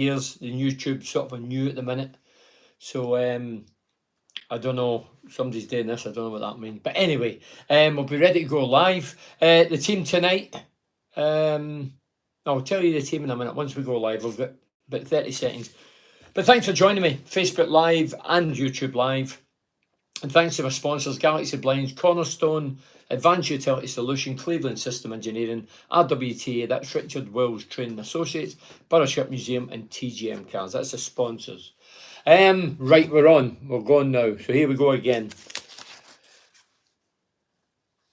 ears. The YouTube sort of a new at the minute. So I don't know. Somebody's doing this. I don't know what that means. But anyway, we'll be ready to go live. The team tonight. I'll tell you the team in a minute. Once we go live, we've got about 30 seconds. But thanks for joining me, Facebook Live and YouTube Live. And thanks to my sponsors, Galaxy Blinds, Cornerstone, Advanced Utility Solution, Cleveland System Engineering, RWTA, that's Richard Wills Training Associates, Borough Museum and TGM Cars. That's the sponsors. Right, we're on. We're going now. So here we go again.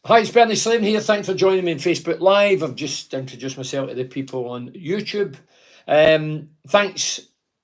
Hi, it's Bernie Slavin here. Thanks for joining me on Facebook Live. I've just introduced myself to the people on YouTube. Thanks,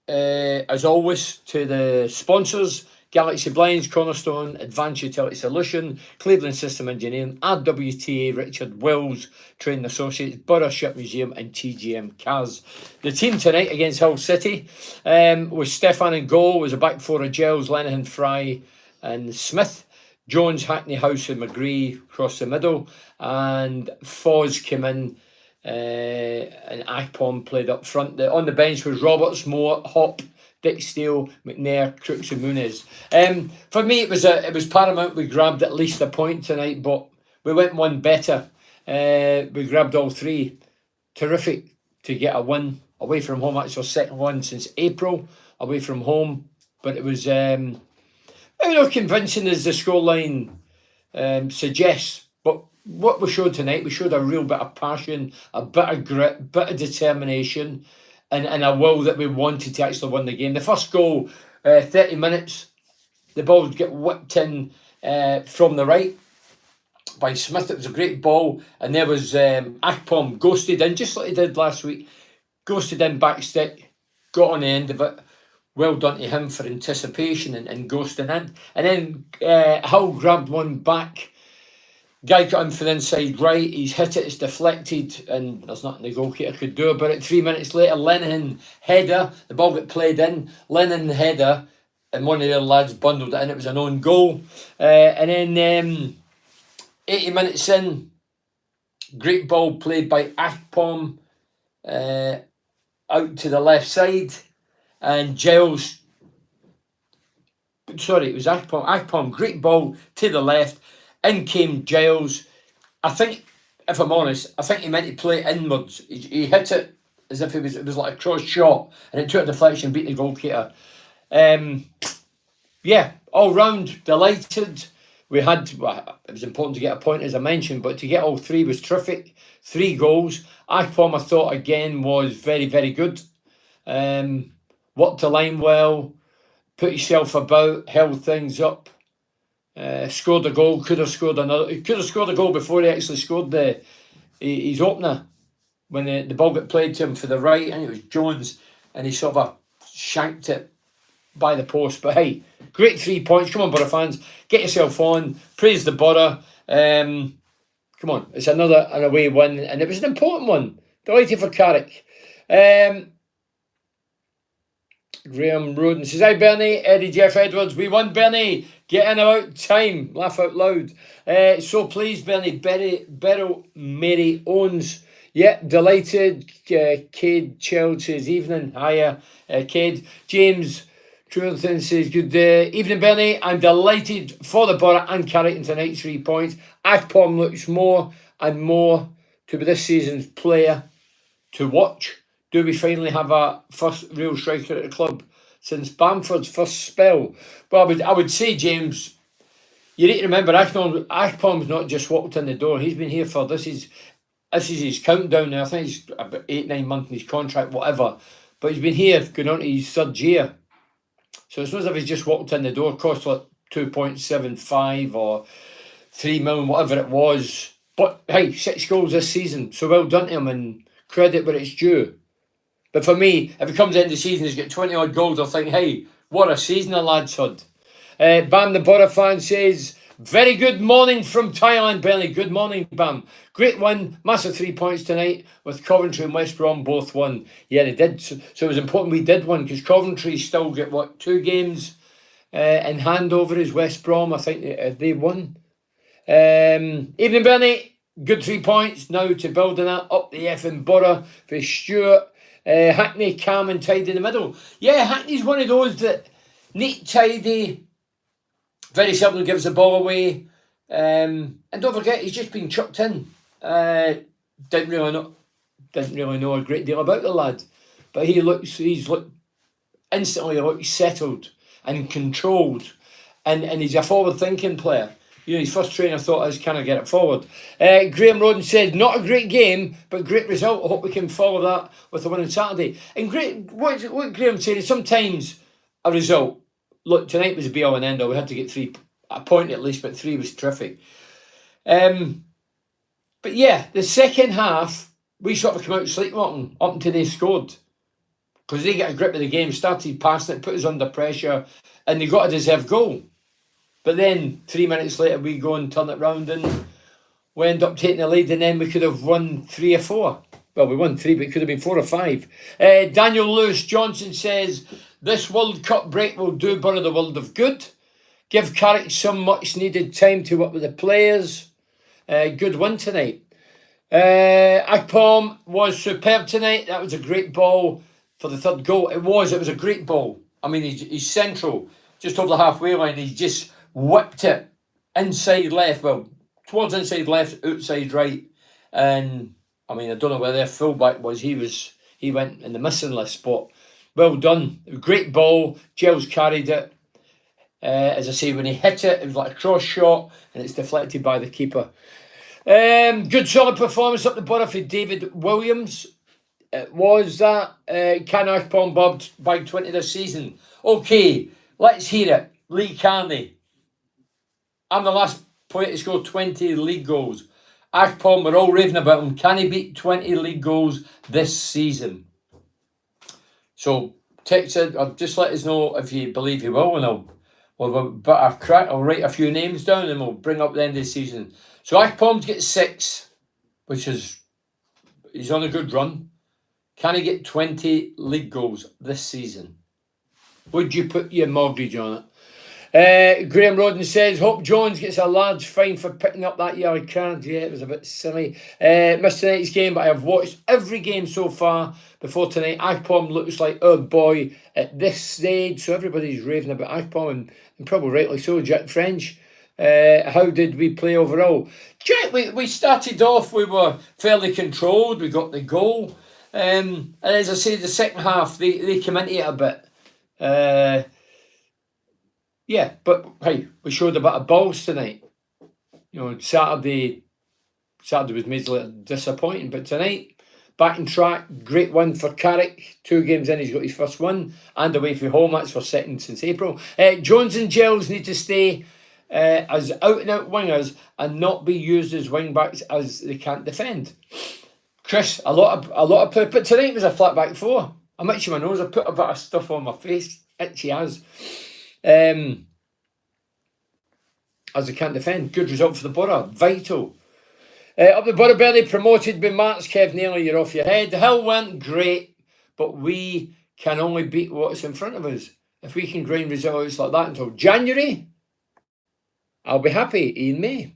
as always, to the sponsors, Galaxy Blinds, Cornerstone, Advanced Utility Solution, Cleveland System Engineering, RWTA, Richard Wills, Training Associates, Borough Museum and TGM Cars. The team tonight against Hull City was Stefan in goal, was a back four of Giles, Lenihan, Fry and Smith. Jones, Hackney, House and McGree across the middle, and Foz came in and Akpom played up front. On the bench was Roberts, Moore, Hop, Dick Steele, McNair, Crooks and Muniz. For me, it was paramount we grabbed at least a point tonight, but we went one better. We grabbed all three. Terrific to get a win away from home. That's our second one since April away from home, but it was convincing as the scoreline suggests. But what we showed tonight, we showed a real bit of passion, a bit of grit, bit of determination, and a will that we wanted to actually win the game. The first goal, 30 minutes, the ball would get whipped in from the right by Smith. It was a great ball, and there was Akpom ghosted in, just like he did last week. Ghosted in back stick, got on the end of it. Well done to him for anticipation and ghosting in. And then Hull grabbed one back. Guy got in for the inside right. He's hit it, it's deflected, and there's nothing the goalkeeper could do about it. 3 minutes later, Lenihan header. The ball got played in. Lenihan header, and one of their lads bundled it in. It was an own goal. And then 80 minutes in, great ball played by Akpom out to the left side. And Giles, sorry, it was Akpom, great ball to the left. In came Giles. I think, if I'm honest, I think he meant to play it inwards. He hit it as if it was like a cross shot, and it took a deflection, beat the goalkeeper. All round, delighted. It was important to get a point, as I mentioned, but to get all three was terrific. 3 goals. Akpom, I thought, again, was very, very good. Worked the line well, put himself about, held things up, scored a goal, could have scored another. He could have scored a goal before he actually scored his opener when the ball got played to him for the right, and it was Jones, and he sort of shanked it by the post. But hey, great 3 points. Come on, Borough fans, get yourself on, praise the Borough. Come on, it's an away win, and it was an important one. Delighted for Carrick. Graham Roden says, hi Bernie, Eddie Jeff Edwards, we won Bernie, get in about time, laugh out loud. So pleased Bernie, Beryl Mary Owens, delighted. Cade Child says, evening, hiya Cade. James Truelton says, good evening Bernie, I'm delighted for the Borough and Carrington tonight, 3 points. Akpom looks more and more to be this season's player to watch. Do we finally have a first real striker at the club since Bamford's first spell? Well, I would say, James, you need to remember Akpom's not just walked in the door. He's been here for this is his countdown now. I think he's about 8-9 months in his contract, whatever. But he's been here going on to his 3rd year. So it's not as if he's just walked in the door, cost like 2.75 or 3 million, whatever it was. But hey, 6 goals this season. So well done to him, and credit where it's due. But for me, if it comes into the season, he's got 20 odd goals, I'll think, hey, what a season the lad's had. Bam the Borough fan says, very good morning from Thailand, Bernie. Good morning, Bam. Great win, massive 3 points tonight with Coventry and West Brom both won. Yeah, they did. So it was important we did win, because Coventry still get, 2 games in hand over as West Brom. I think they won. Evening, Bernie. Good 3 points now to building that up the effing Borough for Stuart. Hackney, calm and tidy in the middle. Yeah, Hackney's one of those that neat, tidy, very seldom gives the ball away. And don't forget, he's just been chucked in. Didn't really know a great deal about the lad, but he's looked instantly settled and controlled, and he's a forward-thinking player. His first trainer thought, "Is can I get it forward?" Graham Roden said, "Not a great game, but great result. I hope we can follow that with a win on Saturday." And what Graham said is sometimes a result. Look, tonight was a be all and end all. We had to get a point at least, but 3 was terrific. But yeah, the second half we sort of come out sleepwalking up until they scored, because they get a grip of the game, started passing it, put us under pressure, and they got a deserved goal. But then 3 minutes later, we go and turn it round and we end up taking the lead, and then we could have won 3 or 4. Well, we won 3, but it could have been 4 or 5. Daniel Lewis Johnson says, "This World Cup break will do Borough the world of good. Give Carrick some much needed time to work with the players. Good win tonight." Akpom was superb tonight. That was a great ball for the third goal. It was a great ball. I mean, he's central, just over the halfway line. He just whipped it inside left, well, towards inside left, outside right. And I mean, I don't know where their fullback was. He went in the missing list, but well done. Great ball. Giles carried it. As I say, when he hit it, it was like a cross shot, and it's deflected by the keeper. Good solid performance up the borough for David Williams. It was that. Can Ashbourne bobbed by 20 this season? Okay, let's hear it. Lee Carney. I'm the last player to score 20 league goals. Ashbourne, we're all raving about him. Can he beat 20 league goals this season? So text it, or just let us know if you believe he will, and we'll have a bit of crack. I'll write a few names down and we'll bring up the end of the season. So Ashbourne gets 6, which is, he's on a good run. Can he get 20 league goals this season? Would you put your mortgage on it? Graham Roden says, "Hope Jones gets a large fine for picking up that yellow card." Yeah, it was a bit silly. Missed tonight's game, but I have watched every game so far before tonight. Akpom looks like our boy at this stage, so everybody's raving about Akpom, and probably rightly so. Jack French, how did we play overall? Jack, we started off, we were fairly controlled, we got the goal. And as I say, the second half, they came into it a bit. Yeah, but hey, we showed a bit of balls tonight. Saturday was majorly disappointing, but tonight, back in track, great win for Carrick. 2 games in, he's got his first win, and away from home. That's for second since April. Jones and Giles need to stay as out-and-out wingers and not be used as wing-backs as they can't defend. Chris, a lot of play, but tonight was a flat back 4. I'm itching my nose. I put a bit of stuff on my face. Itchy as. As they can't defend. Good result for the Borough. Vital. Up the Borough Belly, promoted by Marks. Kev Nearly, you're off your head. The Hill went great, but we can only beat what's in front of us. If we can grind results like that until January, I'll be happy. Ian May.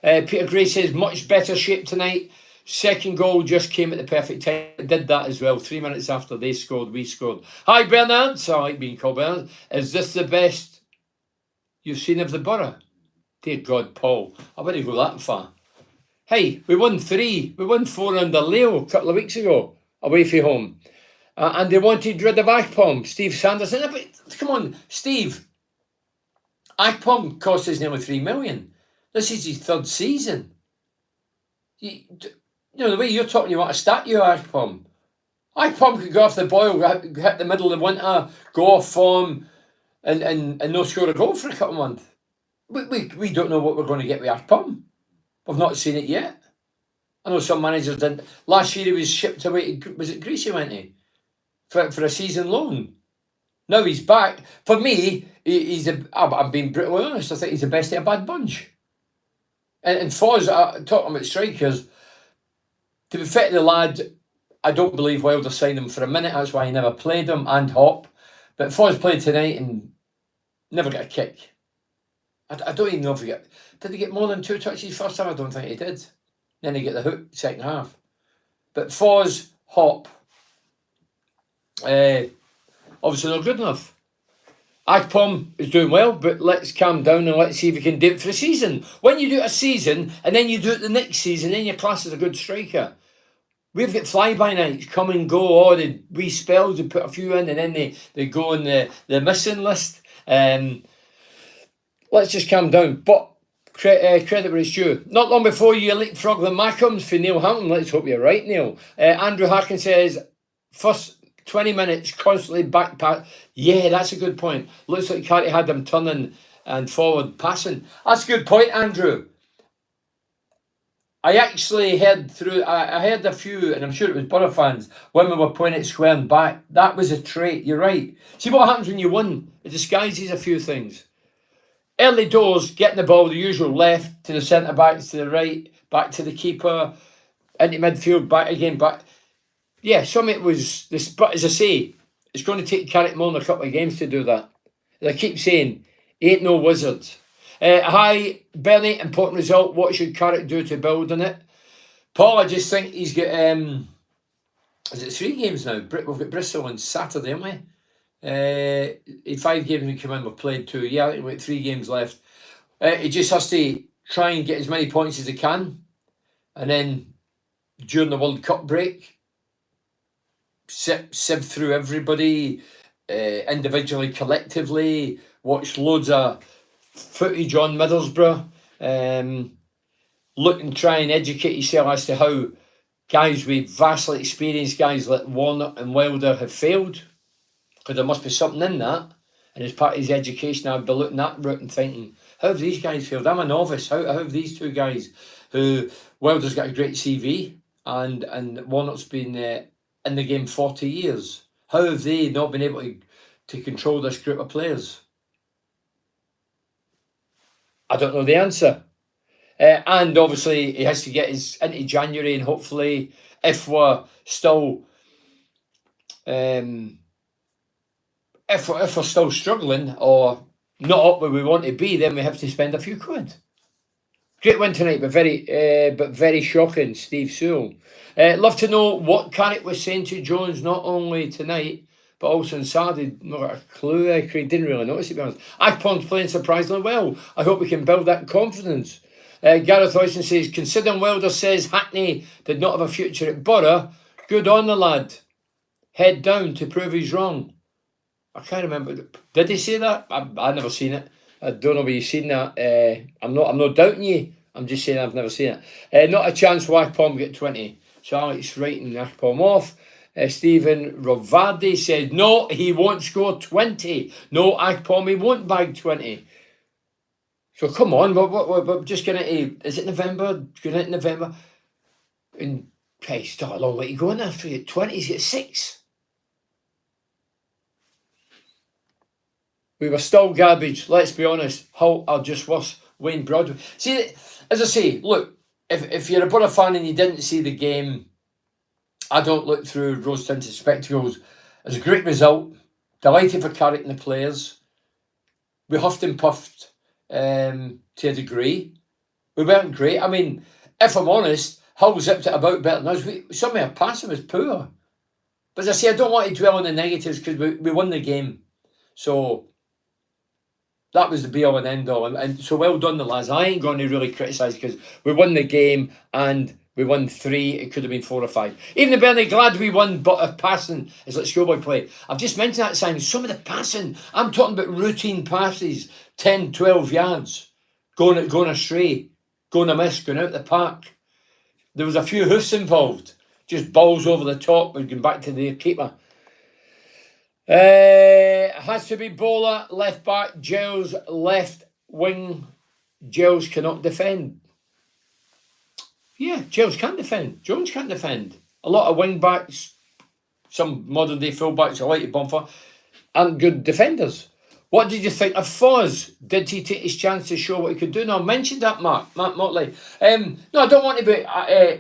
Peter Gray says, much better shape tonight. Second goal just came at the perfect time. It did that as well. 3 minutes after they scored, we scored. Hi, Bernard. So I like being called Bernard. Is this the best you've seen of the Borough? Dear God, Paul. I wouldn't go that far. Hey, we won 3. We won 4 under Leo a couple of weeks ago, away from home. And they wanted rid of Akpom. Steve Sanderson. But come on, Steve. Akpom cost us nearly 3 million. This is his 3rd season. The way you're talking, you want a statue of Akpom. Akpom could go off the boil, hit the middle of the winter, go off form, and no score a goal for a couple of months. We don't know what we're going to get with Akpom. We've not seen it yet. I know some managers didn't. Last year he was shipped away to, was it Greece he went to? For a season loan. Now he's back. For me, I'm being brutally honest, I think he's the best of a bad bunch. And Foz, talking about strikers, to be fair to the lad, I don't believe Wilder signed him for a minute. That's why he never played him, and Hop. But Foz played tonight and never got a kick. I don't even know if did he get more than 2 touches first time? I don't think he did. Then he get the hook second half. But Foz, Hop, Obviously not good enough. Akpom is doing well, but let's calm down and let's see if we can do it for a season. When you do it a season and then you do it the next season, then your class is a good striker. We've got fly-by-nights, come and go, or the wee spells, they put a few in and then they go on the missing list. Let's just calm down. But credit where it's due. Not long before you leapfrog the Mackhams for Neil Hampton. Let's hope you're right, Neil. Andrew Harkin says, first 20 minutes constantly back pass. Yeah, that's a good point. Looks like Carty had them turning and forward passing. That's a good point, Andrew. I actually heard I heard a few, and I'm sure it was Borough fans, when we were playing it square and back. That was a trait, you're right. See what happens when you win? It disguises a few things. Early doors, getting the ball, the usual left to the centre-backs, to the right, back to the keeper, into midfield, back again, back. Yeah, some of it was this, but as I say, it's going to take Carrick more than a couple of games to do that. As I keep saying, he ain't no wizard. Hi, Bernie, important result. What should Carrick do to build on it? Paul, I just think he's got, is it 3 games now? We've got Bristol on Saturday, haven't we? 5 games we come in, we've played 2. Yeah, we've got 3 games left. He just has to try and get as many points as he can. And then during the World Cup break, sieve through everybody, individually, collectively, watch loads of footage on Middlesbrough, look and try and educate yourself as to how guys with vastly experienced guys like Warnock and Wilder have failed, because there must be something in that, and as part of his education I'd be looking at route and thinking, how have these guys failed? I'm a novice. How have these 2 guys, who Wilder's got a great CV and Warnock's been in the game 40 years, how have they not been able to control this group of players? I don't know the answer. And obviously he has to get his into January, and hopefully if we're still if we're still struggling or not up where we want to be, then we have to spend a few quid. Great win tonight, but very shocking, Steve Sewell. Love to know what Carrick was saying to Jones, not only tonight, but also on Saturday. Not got a clue. Craig didn't really notice, to be honest. Akpon's playing surprisingly well. I hope we can build that confidence. Gareth Oyson says, considering Wilder says Hackney did not have a future at Borough, good on the lad. Head down to prove he's wrong. I can't remember. Did he say that? I've never seen it. I don't know where you've seen that. I'm not doubting you. I'm just saying I've never seen it. Not a chance for Akpom get 20. So Alex writing Akpom off. Stephen Rovardi said, no, he won't score 20. No, Akpom, he won't bag 20. So come on, we're just going to, is it November? Going into November? And hey, still a long way to go in after you. 20, he's got 6. We were still garbage, let's be honest. Hull are just worse. Wayne Broadway. See, as I say, look, if you're a Borough fan and you didn't see the game, I don't look through rose-tinted spectacles. It's a great result. Delighted for Carrick and the players. We huffed and puffed to a degree. We weren't great. I mean, if I'm honest, Hull zipped it about better than us. Some of our passing was poor. But as I say, I don't want to dwell on the negatives because we won the game. So that was the be-all and end-all. And so well done, the lads. I ain't going to really criticise because we won the game and we won 3. It could have been 4 or 5. Even the Burnley, glad we won, but passing is like schoolboy play. I've just mentioned that, Simon. Some of the passing, I'm talking about routine passes, 10, 12 yards, going astray, going amiss, going out the park. There was a few hoofs involved. Just balls over the top and going back to the keeper. Has to be Bowler, left back, Giles, left wing. Giles cannot defend. Yeah, Giles can't defend. Jones can't defend. A lot of wing backs, some modern day full backs, I like to bumper, aren't good defenders. What did you think of Foz? Did he take his chance to show what he could do? Now, I mentioned that, Matt Motley. No, I don't want to be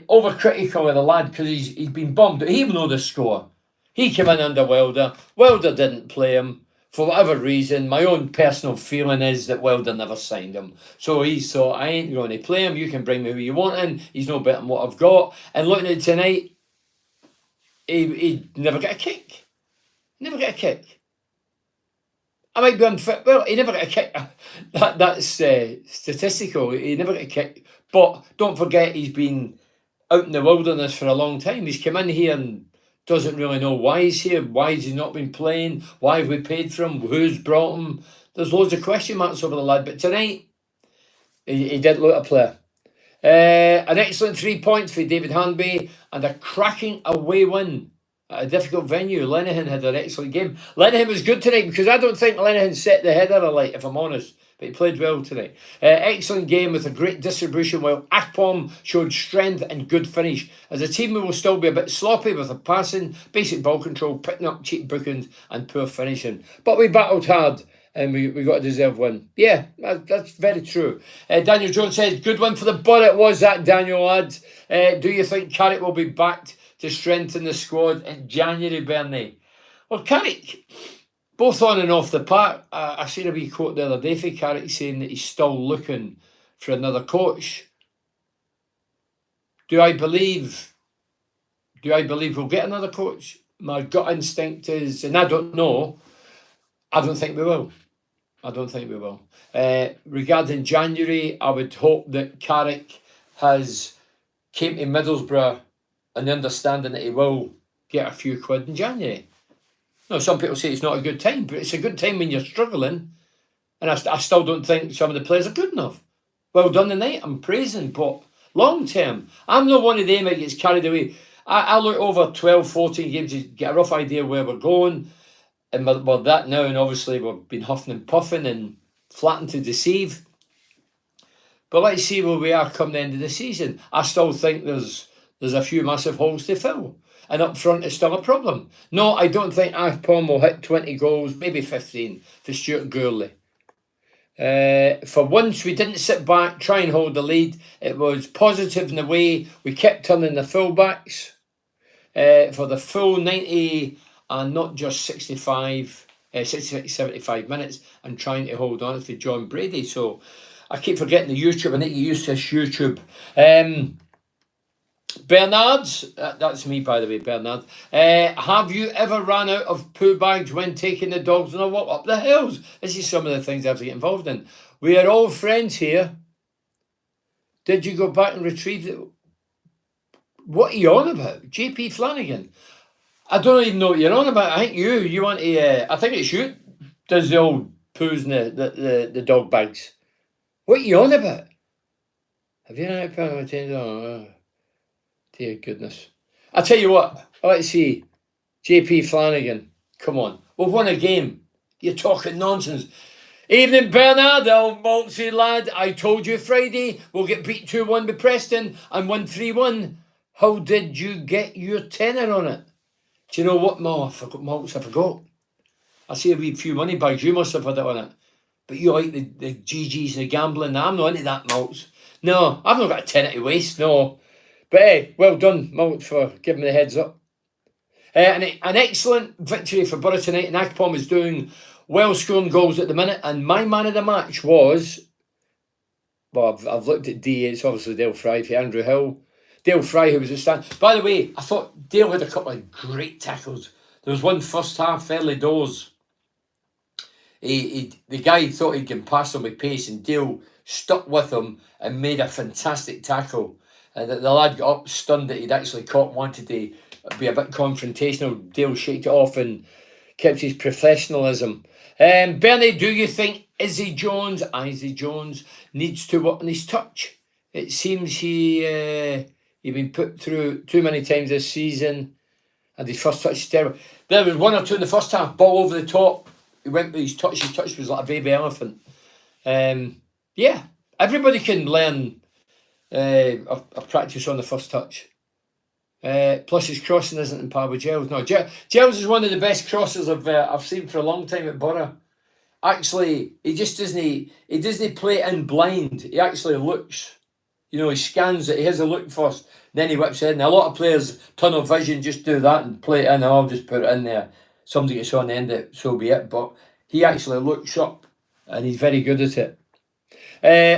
overcritical of the lad because he's been bombed. He will know the score. He came in under Wilder. Wilder didn't play him. For whatever reason, my own personal feeling is that Wilder never signed him. So he thought, I ain't going to play him. You can bring me who you want in. He's no better than what I've got. And looking at it tonight, he never got a kick. He never got a kick. I might be unfit. Well, he never got a kick. That's statistical. He never got a kick. But don't forget, he's been out in the wilderness for a long time. He's come in here and doesn't really know why he's here. Why has he not been playing? Why have we paid for him? Who's brought him? There's loads of question marks over the lad. But tonight, he did look a player. An excellent 3 points for David Hanby and a cracking away win at a difficult venue. Lenihan had an excellent game. Lenihan was good tonight because I don't think Lenihan set the header alight, if I'm honest. But he played well tonight. Excellent game with a great distribution, while Akpom showed strength and good finish. As a team, we will still be a bit sloppy with the passing, basic ball control, picking up cheap bookings and poor finishing. But we battled hard and we got a deserved win. Yeah, that's very true. Daniel Jones says, good one for the Borough. It was that, Daniel, lad. Do you think Carrick will be backed to strengthen the squad in January, Bernie? Well, Carrick, both on and off the park. I seen a wee quote the other day for Carrick saying that he's still looking for another coach. Do I believe we'll get another coach? My gut instinct is, and I don't know, I don't think we will. Regarding January, I would hope that Carrick has came to Middlesbrough and the understanding that he will get a few quid in January. No, some people say it's not a good time, but it's a good time when you're struggling. And I still don't think some of the players are good enough. Well done tonight, I'm praising, but long term, I'm not one of them that gets carried away. I look over 12, 14 games to get a rough idea where we're going. And we're that now, and obviously we've been huffing and puffing and flattened to deceive. But let's see where we are come the end of the season. I still think there's a few massive holes to fill. And up front is still a problem. No, I don't think Akpom will hit 20 goals, maybe 15 for Stuart Gourley. For once, we didn't sit back, try and hold the lead. It was positive in the way we kept turning the fullbacks for the full 90 and not just 75 minutes and trying to hold on for John Brady. So I keep forgetting the YouTube. I need to get used to this YouTube. Bernard's, that's me by the way, Bernard. Have you ever ran out of poo bags when taking the dogs on a walk up the hills? This is some of the things I have to get involved in. We are all friends here. Did you go back and retrieve it? What are you on about? JP Flanagan? I don't even know what you're on about. I think you want to, I think it's you does the old poos and the dog bags. What are you on about? Have you run out of poo? Dear goodness. I'll tell you what, let's see. JP Flanagan, come on. We've won a game. You're talking nonsense. Evening, Bernard, old Maltsy lad. I told you Friday we'll get beat 2-1 by Preston and won 3-1. How did you get your tenner on it? Do you know what, Malts? I forgot. I see a wee few money bags. You must have had it on it. But you like the GGs and the gambling. I'm not into that, Malts. No, I've not got a tenner to waste, no. But hey, well done, Malts, for giving me the heads up. An excellent victory for Borough tonight, and Akpom is doing well, scoring goals at the minute. And my man of the match was, well, I've looked at D. It's obviously Dale Fry for Andrew Hill. Dale Fry, who was a stand. By the way, I thought Dale had a couple of great tackles. There was one first half, early doors. The guy thought he could pass him with pace, and Dale stuck with him and made a fantastic tackle. The lad got up, stunned that he'd actually caught, wanted to be a bit confrontational. Dale shaked it off and kept his professionalism. Bernie, do you think Izzy Jones needs to work on his touch? It seems he's been put through too many times this season, and his first touch is terrible. There was one or two in the first half, ball over the top. He went with his touch. His touch was like a baby elephant. Yeah, everybody can learn a practice on the first touch. Plus his crossing isn't in par with Giles. No, Giles is one of the best crossers I've seen for a long time at Borough. Actually, he doesn't play in blind. He actually looks. You know, he scans it. He has a look first, then he whips it in. A lot of players, tunnel vision, just do that and play it in. I'll just put it in there. Somebody gets on the end of it, so be it. But he actually looks up, and he's very good at it.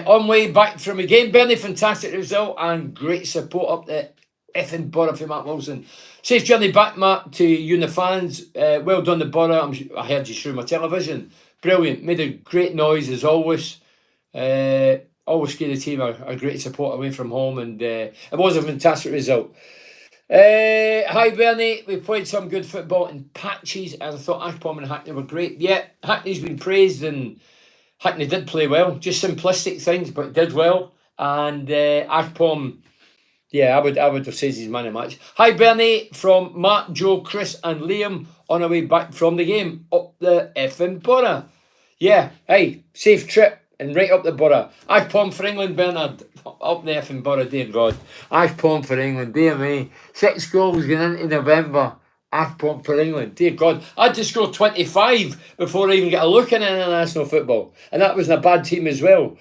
On way back from a game, Bernie, fantastic result and great support up there. effing Borough for Matt Wilson. Safe journey back, Matt, to you and the fans. Well done, the Borough. I heard you through my television. Brilliant. Made a great noise as always. Always gave the team a great support away from home, and it was a fantastic result. Hi Bernie, we played some good football in patches, and I thought Ashbourne and Hackney were great. Yeah, Hackney's been praised, and Hackney did play well. Just simplistic things, but did well. And Ashbourne, yeah, I would have said he's man of the match. Hi Bernie, from Mark, Joe, Chris, and Liam on our way back from the game up the effing Borough. Yeah, hey, safe trip and right up the Borough. Ashbourne for England, Bernard. Up the effing Borough, dear God. Ashbourne for England, dear me. 6 goals going into November. Ashbourne for England, dear God. I had to score 25 before I even get a look in international football. And that was in a bad team as well.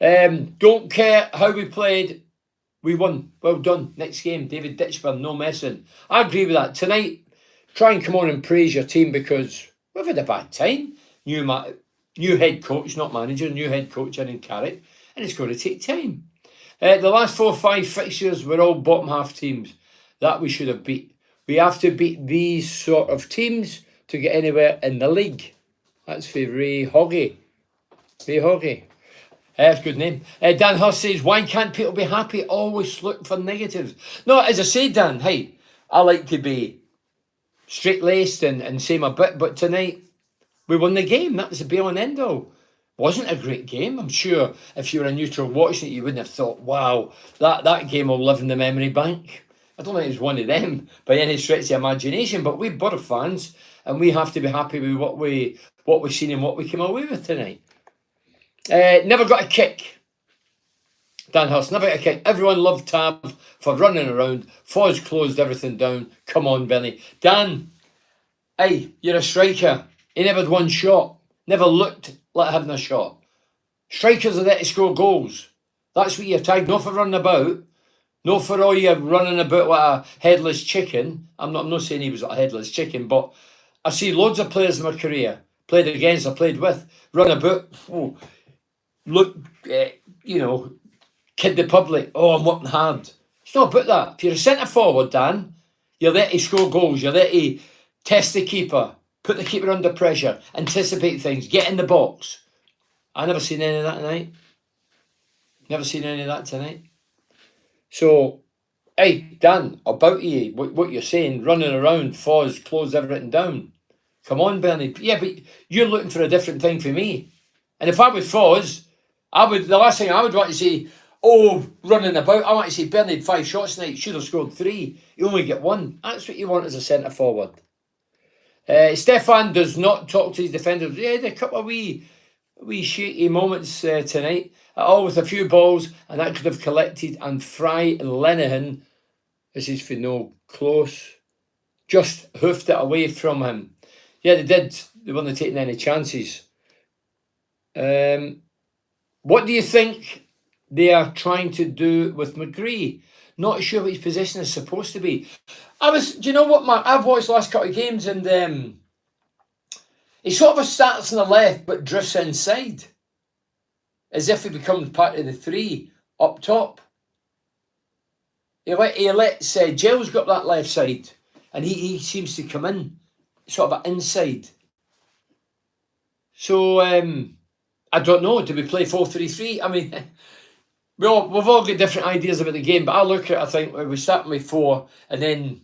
Don't care how we played. We won. Well done. Next game, David Ditchburn, no messing. I agree with that. Tonight, try and come on and praise your team, because we've had a bad time. New head coach, not manager, new head coach in Carrick, and it's going to take time. The last 4 or 5 fixtures were all bottom half teams that we should have beat. We have to beat these sort of teams to get anywhere in the league. That's for Ray Hoggy. Ray Hoggy. That's a good name. Dan Hurst says, why can't people be happy? Always look for negatives. No, as I say, Dan, hey, I like to be straight-laced and say my bit, but tonight we won the game. That was the be-all and end-all. Wasn't a great game. I'm sure if you were a neutral watching it, you wouldn't have thought, wow, that game will live in the memory bank. I don't think it was one of them by any stretch of the imagination, but we're Borough fans, and we have to be happy with what we've seen and what we came away with tonight. Never got a kick. Dan Hurst, never got a kick. Everyone loved Tab for running around. Foz closed everything down. Come on, Benny. Dan, hey, you're a striker. He never had one shot. Never looked like having a shot. Strikers are there to score goals. That's what you're tagged. Not for running about. Not for all you running about like a headless chicken. I'm not saying he was like a headless chicken, but I've seen loads of players in my career, played against, I played with, run about, look, kid the public, I'm working hard. It's not about that. If you're a centre forward, Dan, you're there to score goals. You're there to test the keeper, put the keeper under pressure, anticipate things, get in the box. I never seen any of that tonight. Never seen any of that tonight. So, hey, Dan, about you, what you're saying, running around, Foz, close everything down. Come on, Bernie. Yeah, but you're looking for a different thing for me. And if I was Foz, the last thing I would want to see, running about, I want to see Bernie had 5 shots tonight, should have scored 3. You only get 1. That's what you want as a centre forward. Stefan does not talk to his defenders. Yeah, a couple of wee shaky moments tonight. All with a few balls, and that could have collected. And Fry Linehan, this is for no close, just hoofed it away from him. Yeah, they did. They weren't taking any chances. What do you think they are trying to do with McGree? Not sure what his position is supposed to be. Do you know what, Mark? I've watched the last couple of games, and he sort of starts on the left but drifts inside, as if he becomes part of the 3 up top. He lets Gels go up that left side, and he seems to come in sort of inside. So I don't know. Do we play 4-3-3? I mean, we've all got different ideas about the game, but I look at it, I think we start with 4, and then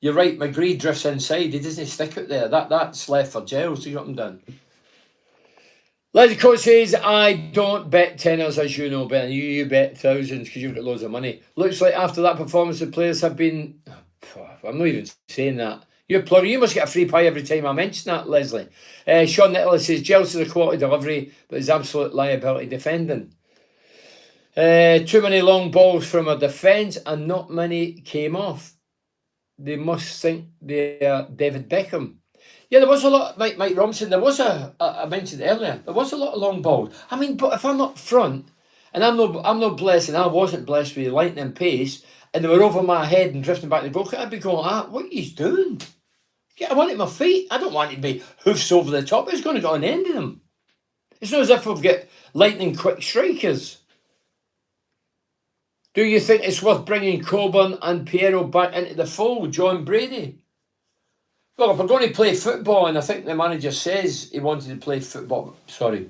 you're right, McGree drifts inside. He doesn't stick out there. That's left for Gels to get him done. Lazy Coach says, I don't bet tenors, as you know, Ben. You bet thousands because you've got loads of money. Looks like after that performance, the players have been... I'm not even saying that. You're plural. You must get a free pie every time I mention that, Leslie. Sean Nicholas says, Gels is a quality delivery, but is absolute liability defending. Too many long balls from our defence, and not many came off. They must think they are David Beckham. Yeah, there was a lot, Mike Robinson, there was I mentioned earlier, there was a lot of long balls. I mean, but if I'm up front, and I'm not blessed, and I wasn't blessed with lightning pace, and they were over my head and drifting back the goal, I'd be going, what are you doing? I want it at my feet. I don't want it to be hoofs over the top. It's going to go on the end of them. It's not as if we've got lightning quick strikers. Do you think it's worth bringing Coburn and Piero back into the fold, John Brady? Well, if we're going to play football, and I think the manager says he wanted to play football, sorry,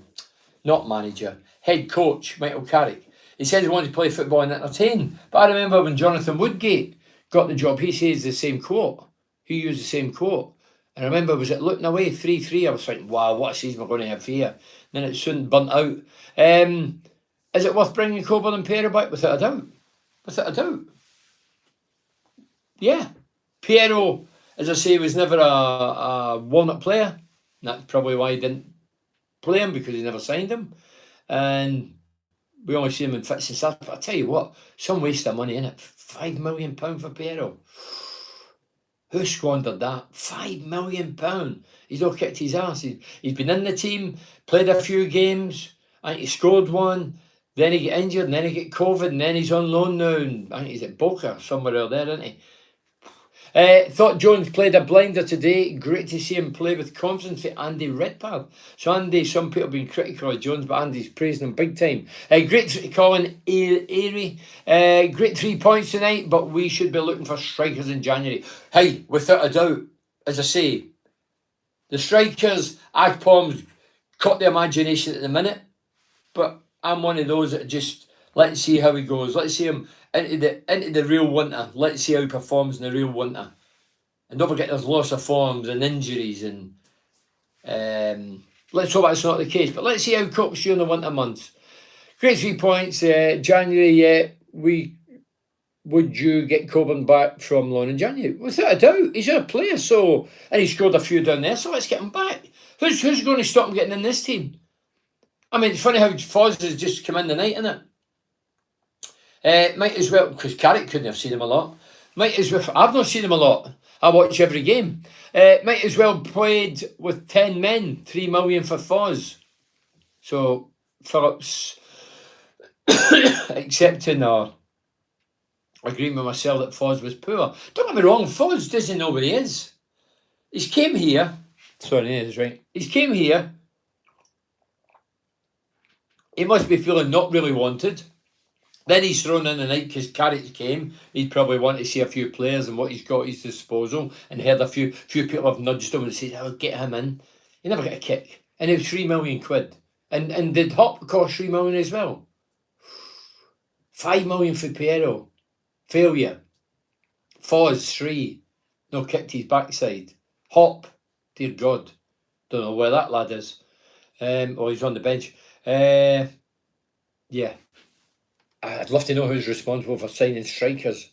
not manager, head coach, Michael Carrick. He says he wanted to play football and entertain. But I remember when Jonathan Woodgate got the job, he says the same quote. He used the same quote. And I remember, was it looking away, 3-3? I was thinking, wow, what a season we're going to have here. Then it soon burnt out. Is it worth bringing Coburn and Piero back? Without a doubt. Without a doubt. Yeah. Piero, as I say, was never a walnut player. And that's probably why he didn't play him, because he never signed him. And we only see him in fits and starts. But I tell you what, some waste of money in it. £5 million for Piero. Who squandered that? £5 million. He's not kicked his ass. He's been in the team, played a few games. I think he scored one. Then he got injured, and then he got COVID, and then he's on loan now. And I think he's at Boca, somewhere out there, isn't he? Thought Jones played a blinder today. Great to see him play with confidence for Andy Redpath. So Andy, some people have been critical of Jones, but Andy's praising him big time. Great Colin Airy. Great 3 points tonight, but we should be looking for strikers in January. Hey, without a doubt, as I say, the strikers, Agpom's caught the imagination at the minute, but I'm one of those that just, let's see how he goes. Let's see him into the real winter. Let's see how he performs in the real winter. And don't forget there's loss of forms and injuries, and let's hope that's not the case. But let's see how he copes during the winter months. Great 3 points. January, would you get Coburn back from loan in January? Without a doubt. He's a player, so, and he scored a few down there, so let's get him back. Who's going to stop him getting in this team? I mean, it's funny how Foz has just come in the night, isn't it? Might as well, because Carrick couldn't have seen him a lot. Might as well, I've not seen him a lot. I watch every game. Might as well played with 10 men, 3 million for Foz. So Phillips accepting or agreeing with myself that Foz was poor. Don't get me wrong, Foz doesn't know where he is. He's came here. Sorry, that's right. He's came here. He must be feeling not really wanted. Then he's thrown in the night because Carrick came. He'd probably want to see a few players and what he's got at his disposal, and heard a few people have nudged him and said, "I'll get him in." He never got a kick. And it was £3 million. And did Hop cost £3 million as well? £5 million for Piero. Failure. Foz, 3. No kicked his backside. Hop, dear God. Don't know where that lad is. He's on the bench. Yeah. I'd love to know who's responsible for signing strikers.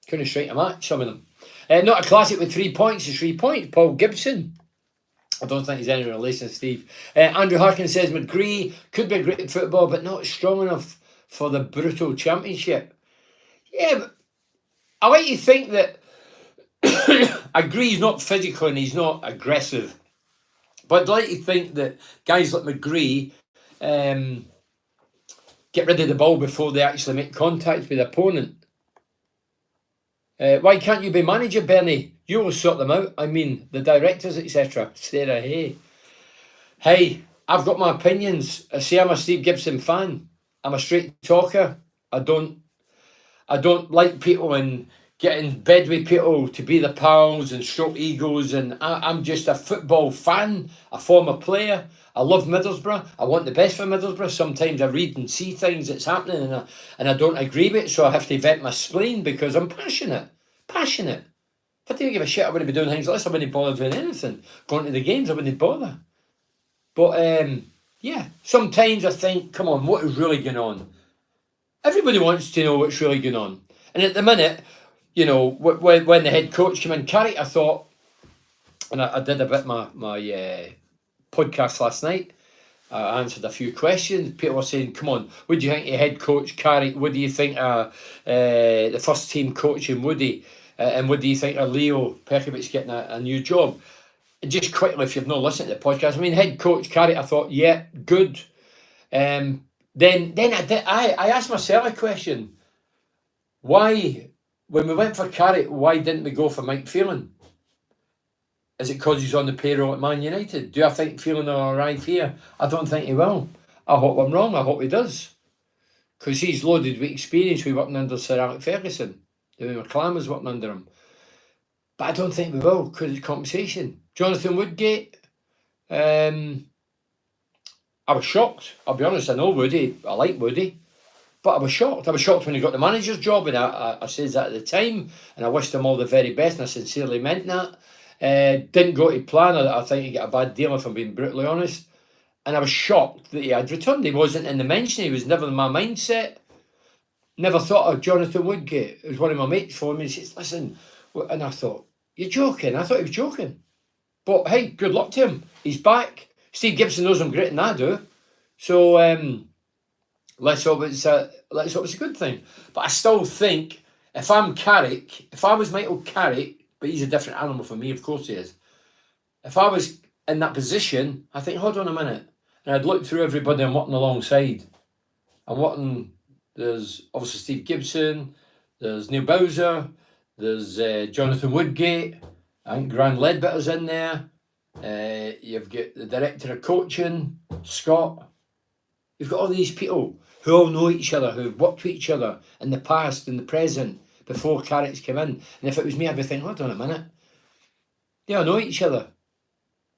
Couldn't strike a match, some of them. Not a classic with 3 points. It's 3 points. Paul Gibson. I don't think he's any relation to Steve. Andrew Harkin says McGree could be a great football, but not strong enough for the brutal championship. Yeah, but I like to think that I agree he's not physical and he's not aggressive. But I'd like to think that guys like McGree get rid of the ball before they actually make contact with the opponent. Why can't you be manager, Bernie? You will sort them out. I mean, the directors, etc. Sarah, hey. Hey, I've got my opinions. I say I'm a Steve Gibson fan. I'm a straight talker. I don't like people and get in bed with people to be the pals and stroke egos. And I'm just a football fan, a former player. I love Middlesbrough. I want the best for Middlesbrough. Sometimes I read and see things that's happening and I don't agree with it, so I have to vent my spleen because I'm passionate. Passionate. If I didn't give a shit, I wouldn't be doing things like this. I wouldn't bother doing anything. Going to the games, I wouldn't bother. But, yeah, sometimes I think, come on, what is really going on? Everybody wants to know what's really going on. And at the minute, you know, when the head coach came in, Carrick, I thought, and I did a bit my podcast last night. I answered a few questions. People were saying, come on, what do you think of head coach Carrick? What do you think of the first team coach in Woody? And what do you think of Leo Perkovich getting a new job? And just quickly, if you've not listened to the podcast, I mean, head coach Carrick, I thought, yeah, good. Then I asked myself a question. Why, when we went for Carrick, why didn't we go for Mike Phelan? Is it because he's on the payroll at Man United? Do I think Phelan will arrive here? I don't think he will. I hope I'm wrong. I hope he does. because he's loaded with experience. We working under Sir Alex Ferguson. The way McClan was working under him. But I don't think we will because it's compensation. Jonathan Woodgate, I was shocked. I'll be honest, I know Woody. I like Woody. But I was shocked. I was shocked when he got the manager's job, and I said that at the time, and I wished him all the very best, and I sincerely meant that. Didn't go to plan. I think he got a bad deal, if I'm being brutally honest. And I was shocked that he had returned. He wasn't in the mention. He was never in my mindset. Never thought of Jonathan Woodgate. It was one of my mates phoned me and says, listen, and I thought, you're joking. I thought he was joking. But hey, good luck to him. He's back. Steve Gibson knows I'm great than I do. So let's hope it's a good thing. But I still think if I'm Carrick, if I was Michael Carrick, but he's a different animal for me, of course he is. If I was in that position, I think, hold on a minute. And I'd look through everybody I'm working alongside. There's obviously Steve Gibson, there's Neil Bowser, there's Jonathan Woodgate, I think Grant Ledbetter's in there. You've got the director of coaching, Scott. You've got all these people who all know each other, who've worked with each other in the past, in the present, before Carrick's came in. And if it was me, I'd be thinking, hold on a minute. They all know each other.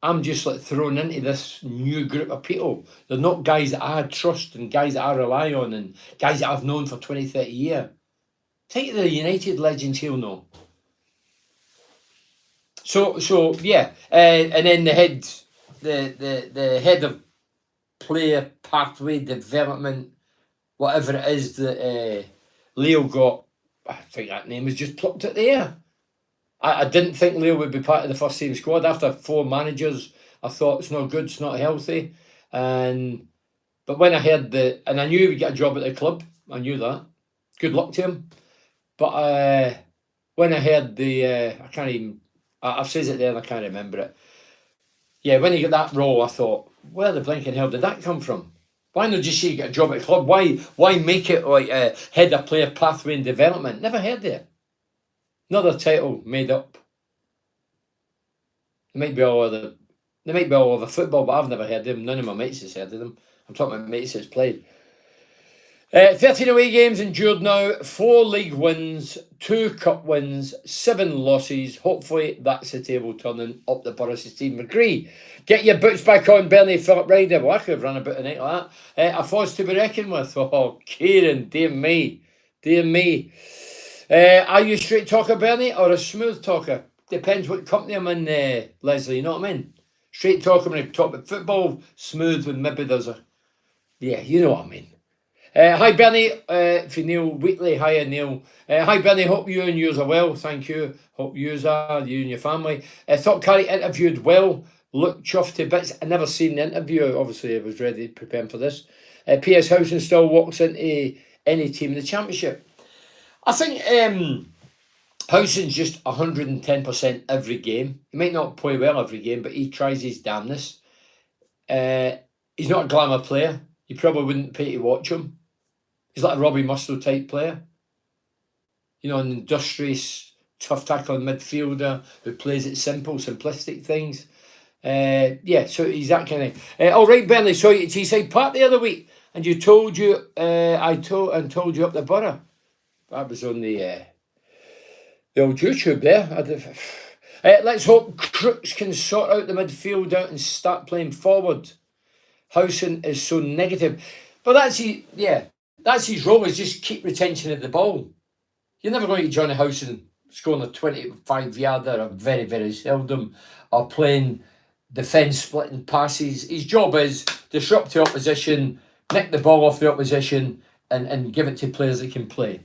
I'm just like thrown into this new group of people. They're not guys that I trust and guys that I rely on and guys that I've known for 20, 30 years. Take the United legends he'll know. So yeah, and then the head of player pathway development, whatever it is that Leo got, I think that name was just plucked out the air. I didn't think Leo would be part of the first team squad. After 4 managers, I thought it's not good, it's not healthy. But when I heard and I knew he would get a job at the club, I knew that. Good luck to him. But when I heard I've said it there and I can't remember it. Yeah, when he got that role, I thought, where the blinking hell did that come from? Why not just say you get a job at the club? Why make it like head of player pathway and development? Never heard of it. Another title made up. They might be all over football, but I've never heard of them. None of my mates has heard of them. I'm talking about mates that's played. 13 away games endured now, 4 league wins, 2 cup wins, 7 losses. Hopefully that's the table turning up the Boris and Steve McGree. Get your boots back on, Bernie Philip Ryder. Well, I could have run about a night like that. A force to be reckoned with. Oh, Kieran, dear me. Are you a straight talker, Bernie, or a smooth talker? Depends what company I'm in, Leslie, you know what I mean? Straight talker when I talk about football, smooth when maybe there's yeah, you know what I mean. Hi Bernie, for Neil Wheatley. Hiya Neil. Hi Bernie, hope you and yours are well. Thank you. Hope yours are, you and your family. Thought Carrick interviewed well. Looked chuffed to bits. I never seen the interview. Obviously I was ready preparing for this. P.S. Howson still walks into any team in the Championship. I think Howson's just 110% every game. He might not play well every game, but he tries his damnness. He's not a glamour player. You probably wouldn't pay to watch him. He's like a Robbie Mustoe type player. You know, an industrious, tough tackling midfielder who plays it simple, simplistic things. Yeah, so he's that kind of... all right, Burnley, saw you at Teesside Park the other week, and I told you up the borough. That was on the old YouTube there. Let's hope Crooks can sort out the midfield out and start playing forward. Howson is so negative. But that's his role, is just keep retention of the ball. You're never going to get Johnny Howson scoring a 25-yarder, or very, very seldom, or playing defence-splitting passes. His job is disrupt the opposition, nick the ball off the opposition, and give it to players that can play.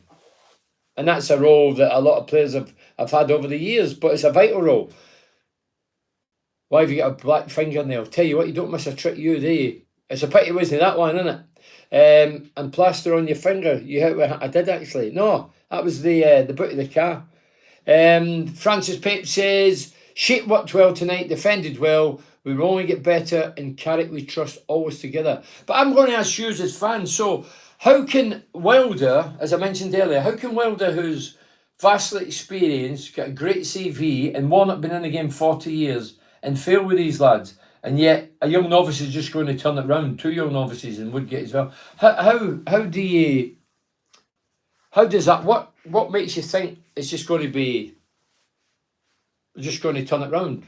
And that's a role that a lot of players have had over the years, but it's a vital role. Why have you got a black fingernail? Tell you what, you don't miss a trick, do you? It's a pity it wasn't that one, isn't it? And plaster on your finger. I did actually. No, that was the boot of the car. Francis Pape says, shape worked well tonight, defended well. We will only get better, and Carrick we trust always together. But I'm going to ask you as fans, so how can Wilder, as I mentioned earlier, who's vastly experienced, got a great CV, and Warnock been in the game 40 years, and fail with these lads? And yet a young novice is just going to turn it round. 2 young novices in Woodgate as well. How do you, how does that, what makes you think it's just going to be, just going to turn it round?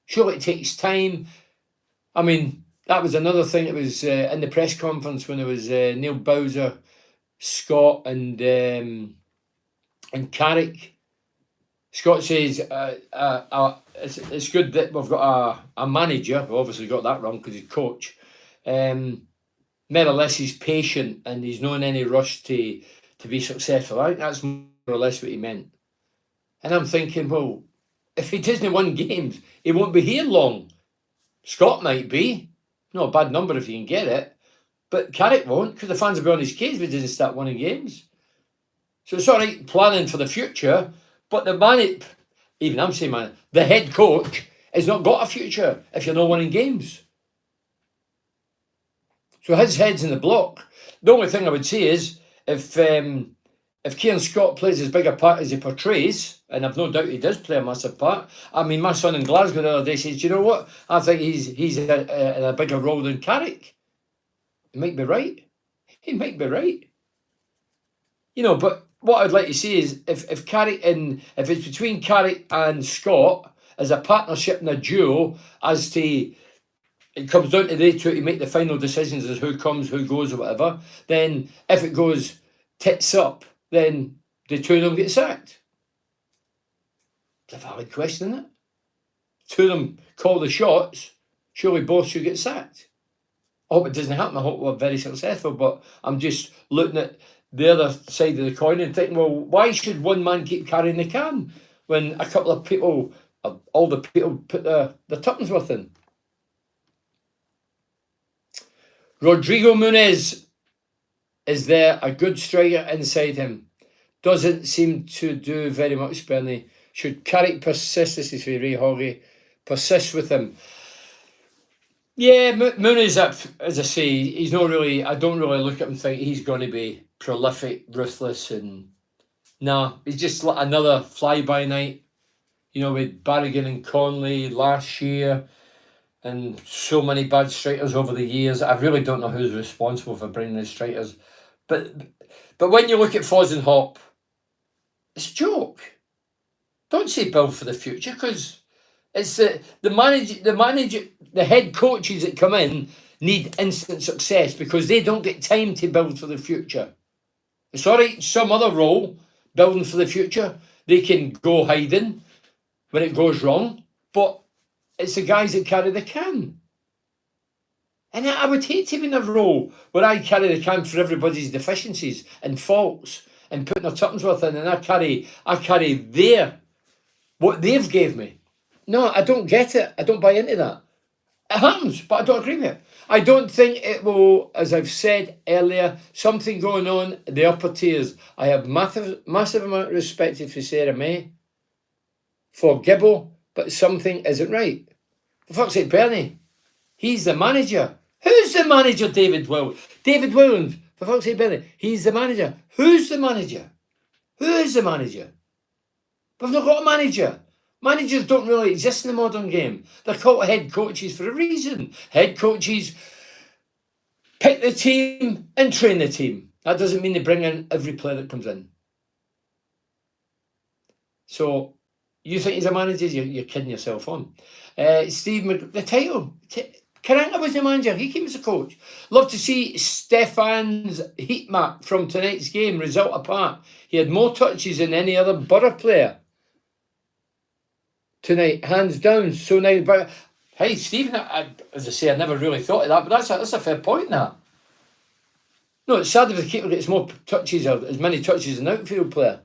Surely it takes time. I mean, that was another thing. It was in the press conference when it was Neil Bowser, Scott, and Carrick. Scott says it's good that we've got a manager. We obviously got that wrong because he's coach. Nevertheless, he's patient and he's not in any rush to be successful. I think that's more or less what he meant. And I'm thinking, well, if he doesn't win games, he won't be here long. Scott might be. Not a bad number if you can get it. But Carrick won't, because the fans will be on his case if he doesn't start winning games. So it's all right planning for the future, but even I'm saying, man, the head coach has not got a future if you're not winning games. So his head's in the block. The only thing I would say is if Kieran Scott plays as big a part as he portrays, and I've no doubt he does play a massive part. I mean, my son in Glasgow the other day says, "Do you know what? I think he's in a bigger role than Carrick." He might be right. He might be right. You know, but what I'd like to see is if Carrick and if it's between Carrick and Scott as a partnership and a duo, as to it comes down to they two to make the final decisions as who comes, who goes, or whatever. Then if it goes tits up, then the two of them get sacked. It's a valid question, isn't it? Two of them call the shots. Surely both should get sacked. I hope it doesn't happen. I hope we're very successful. But I'm just looking at the other side of the coin and thinking, well, why should one man keep carrying the can when a couple of people, all the people, put their tuppence worth in? Rodrigo Muniz, is there a good striker inside him? Doesn't seem to do very much, Bernie. Should Carrick persist? This is for Ray Hoggy. Persist with him. Yeah, Muniz, as I say, he's not really, I don't really look at him and think he's going to be prolific, ruthless, and nah, he's just like another fly-by night, you know, with Barrigan and Conley last year and so many bad strikers over the years. I really don't know who's responsible for bringing the strikers. But when you look at Foz and Hop, it's a joke. Don't say build for the future, because it's the head coaches that come in need instant success because they don't get time to build for the future. It's all right, some other role, building for the future, they can go hiding when it goes wrong, but it's the guys that carry the can. And I would hate to be in a role where I carry the can for everybody's deficiencies and faults and putting their tuppence worth in, and I carry what they've gave me. No, I don't get it. I don't buy into that. It happens, but I don't agree with it. I don't think it will, as I've said earlier, something going on in the upper tiers. I have massive amount of respect for Sarah May, for Gibbo, but something isn't right. For fuck's sake, Bernie, he's the manager. Who's the manager, David Williams? David Williams, for fuck's sake, Bernie, he's the manager. Who's the manager? Who is the manager? We've not got a manager. Managers don't really exist in the modern game. They're called head coaches for a reason. Head coaches pick the team and train the team. That doesn't mean they bring in every player that comes in. So, you think he's a manager? You're kidding yourself on. Steve, the title. Karanka was the manager. He came as a coach. Love to see Stefan's heat map from tonight's game, result apart. He had more touches than any other Borough player tonight, hands down. So now, but hey, Stephen, as I say, I never really thought of that, but that's a fair point. That no, it's sad if the keeper gets more touches or as many touches as an outfield player.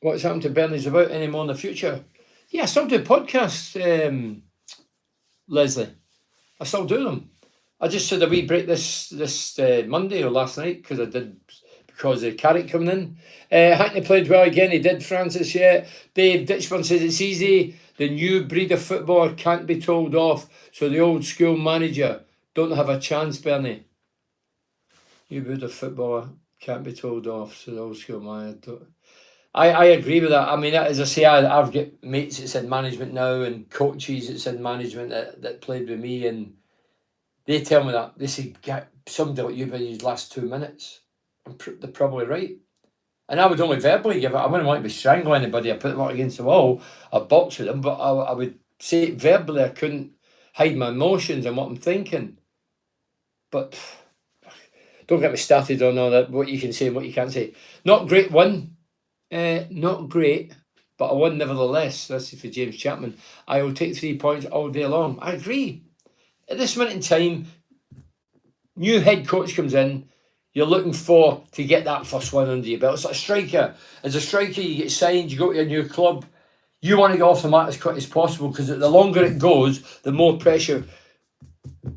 What's happened to Burnley's about anymore in the future? Yeah, I still do podcasts, Leslie. I still do them. I just had a wee break this Monday or last night because of Carrick coming in. Hackney played well again. He did, Francis, yeah. Dave Ditchburn says it's easy. The new breed of footballer can't be told off. So the old school manager don't have a chance, Bernie. New breed of footballer can't be told off. So the old school manager don't. I agree with that. I mean, as I say, I've got mates that's in management now and coaches that's in management that played with me, and they tell me that. They say, "Get somebody like you by these last 2 minutes." They're probably right. And I would only verbally give it. I wouldn't want to be strangling anybody. I put them up against the wall. I box with them, but I would say it verbally. I couldn't hide my emotions and what I'm thinking. But don't get me started on all that, what you can say and what you can't say. Not great win. Not great, but a win nevertheless. That's for James Chapman. I will take 3 points all day long. I agree. At this minute in time, new head coach comes in. You're looking for to get that first one under your belt. It's like a striker. As a striker, you get signed, you go to a new club. You want to get off the mat as quick as possible because the longer it goes, the more pressure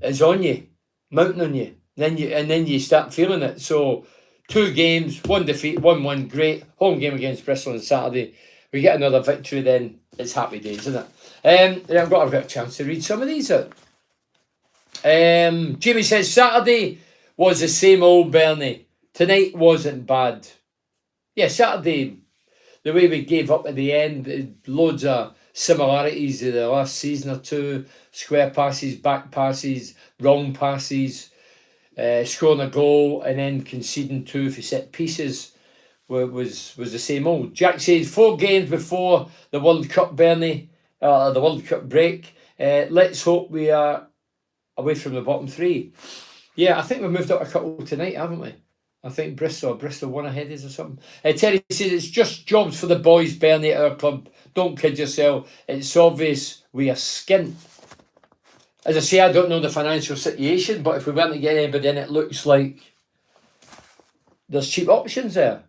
is on you, mounting on you. Then you start feeling it. So 2 games, 1 defeat, 1-1, great. Home game against Bristol on Saturday. We get another victory, then it's happy days, isn't it? I've got a chance to read some of these out. Jamie says, Saturday was the same old Bernie. Tonight wasn't bad. Yeah, Saturday, the way we gave up at the end, loads of similarities to the last season or two. Square passes, back passes, wrong passes, scoring a goal and then conceding 2 for set pieces was the same old. Jack says 4 games before the World Cup, Bernie, the World Cup break. Let's hope we are away from the bottom 3. Yeah, I think we've moved up a couple tonight, haven't we? I think Bristol won ahead of us or something. Terry says it's just jobs for the boys, Bernie, at our club. Don't kid yourself. It's obvious we are skint. As I say, I don't know the financial situation, but if we weren't to get anybody in, it looks like there's cheap options there.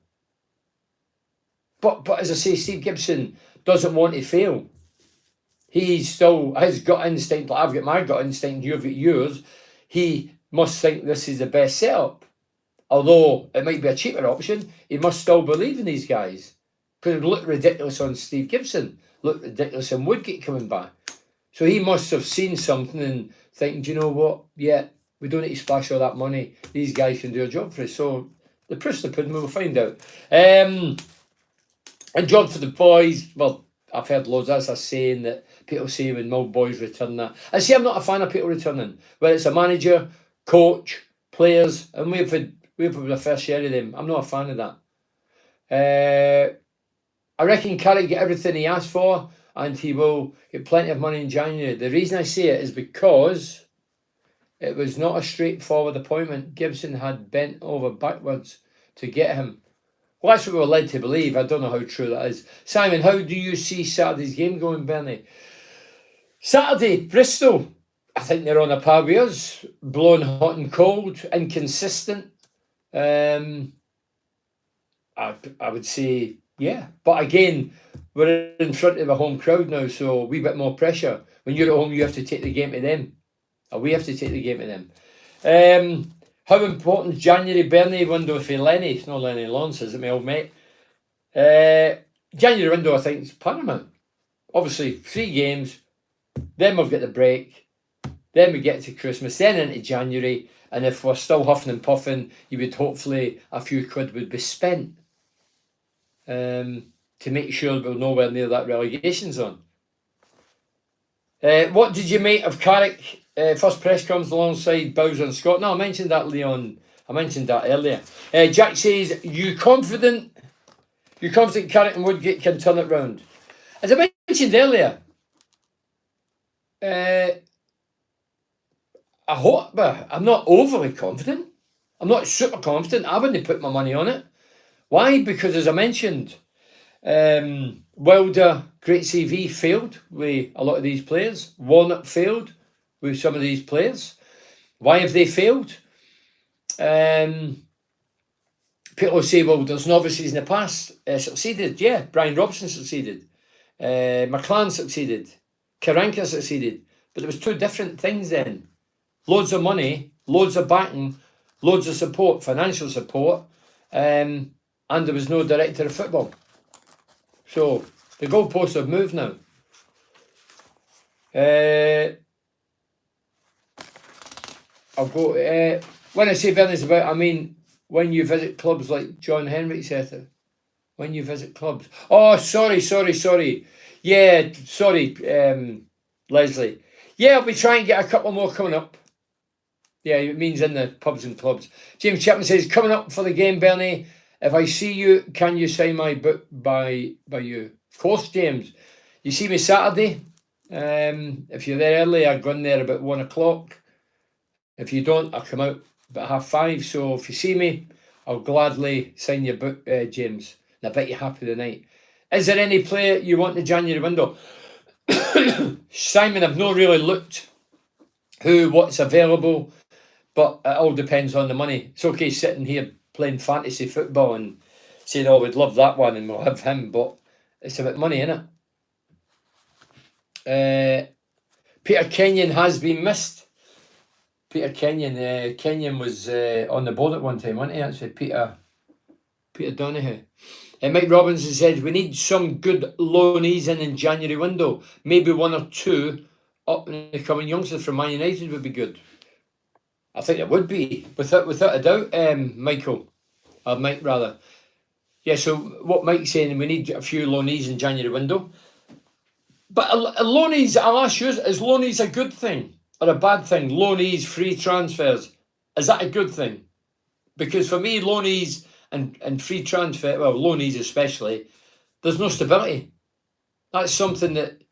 But as I say, Steve Gibson doesn't want to fail. He still has gut instinct. Like I've got my gut instinct, you've got yours. He must think this is the best setup. Although it might be a cheaper option, he must still believe in these guys. Because it would look ridiculous on Steve Gibson. Look ridiculous on Woodgate coming back. So he must have seen something and thinking, do you know what? Yeah, we don't need to splash all that money. These guys can do a job for us. So the proof's in the pudding, we'll find out. And job for the boys, well, I've heard loads. That's a saying that people say when my boys return that. I say I'm not a fan of people returning. Whether it's a manager, coach, players, and we've had a fair share of them. I'm not a fan of that. I reckon Carrick get everything he asked for and he will get plenty of money in January. The reason I say it is because it was not a straightforward appointment. Gibson had bent over backwards to get him. Well, that's what we were led to believe. I don't know how true that is. Simon, how do you see Saturday's game going, Bernie? Saturday, Bristol. I think they're on a par with us. Blowing hot and cold, inconsistent. I would say, yeah. But again, we're in front of a home crowd now, so a wee bit more pressure. When you're at home, you have to take the game to them. Or we have to take the game to them. How important is January Bernie window for Lenny? It's not Lenny Lawrence, is it, my old mate? January window, I think, is paramount. Obviously, 3 games. Then we've got the break. Then we get to Christmas. Then into January. And if we're still huffing and puffing, you would hopefully a few quid would be spent to make sure we're nowhere near that relegation zone. What did you make of Carrick? First press comes alongside Bowser and Scott. No, I mentioned that, Leon. I mentioned that earlier. Jack says, you confident Carrick and Woodgate can turn it round? As I mentioned earlier, I hope, but I'm not overly confident. I'm not super confident. I wouldn't put my money on it. Why? Because as I mentioned, Wilder, great CV, failed with a lot of these players. Warnock failed with some of these players. Why have they failed? People say, well, there's novices in the past succeeded. Yeah, Brian Robson succeeded. McLaren succeeded. Karanka succeeded. But there was 2 different things then. Loads of money, loads of backing, loads of support, financial support, and there was no director of football. So the goalposts have moved now. I'll go. When I say Bernie's about, I mean when you visit clubs like John Henry, etc. when you visit clubs. Oh, sorry. Yeah, sorry, Leslie. Yeah, I'll be trying to get a couple more coming up. Yeah, it means in the pubs and clubs. James Chapman says, coming up for the game, Bernie. If I see you, can you sign my book by you? Of course, James. You see me Saturday. If you're there early, I go in there about 1 o'clock. If you don't, I'll come out about 5:30. So if you see me, I'll gladly sign your book, James. And I bet you're happy tonight. Is there any player you want in the January window? Simon, I've not really looked what's available, but it all depends on the money. It's okay sitting here playing fantasy football and saying, oh, we'd love that one and we'll have him, but it's about money, isn't it? Peter Kenyon has been missed. Peter Kenyon, Kenyon was on the board at one time, wasn't he? Actually, Peter Donahue. Mike Robinson says, we need some good loanees in January window. Maybe 1 or 2 up and coming youngsters from Man United would be good. I think it would be, without a doubt, Michael. Or Mike, rather. Yeah, so what Mike's saying, we need a few loanees in January window. But a loanees, I'll ask you, is loanees a good thing or a bad thing? Loanees, free transfers, is that a good thing? Because for me, loanees and free transfer, well, loanees especially, there's no stability. That's something that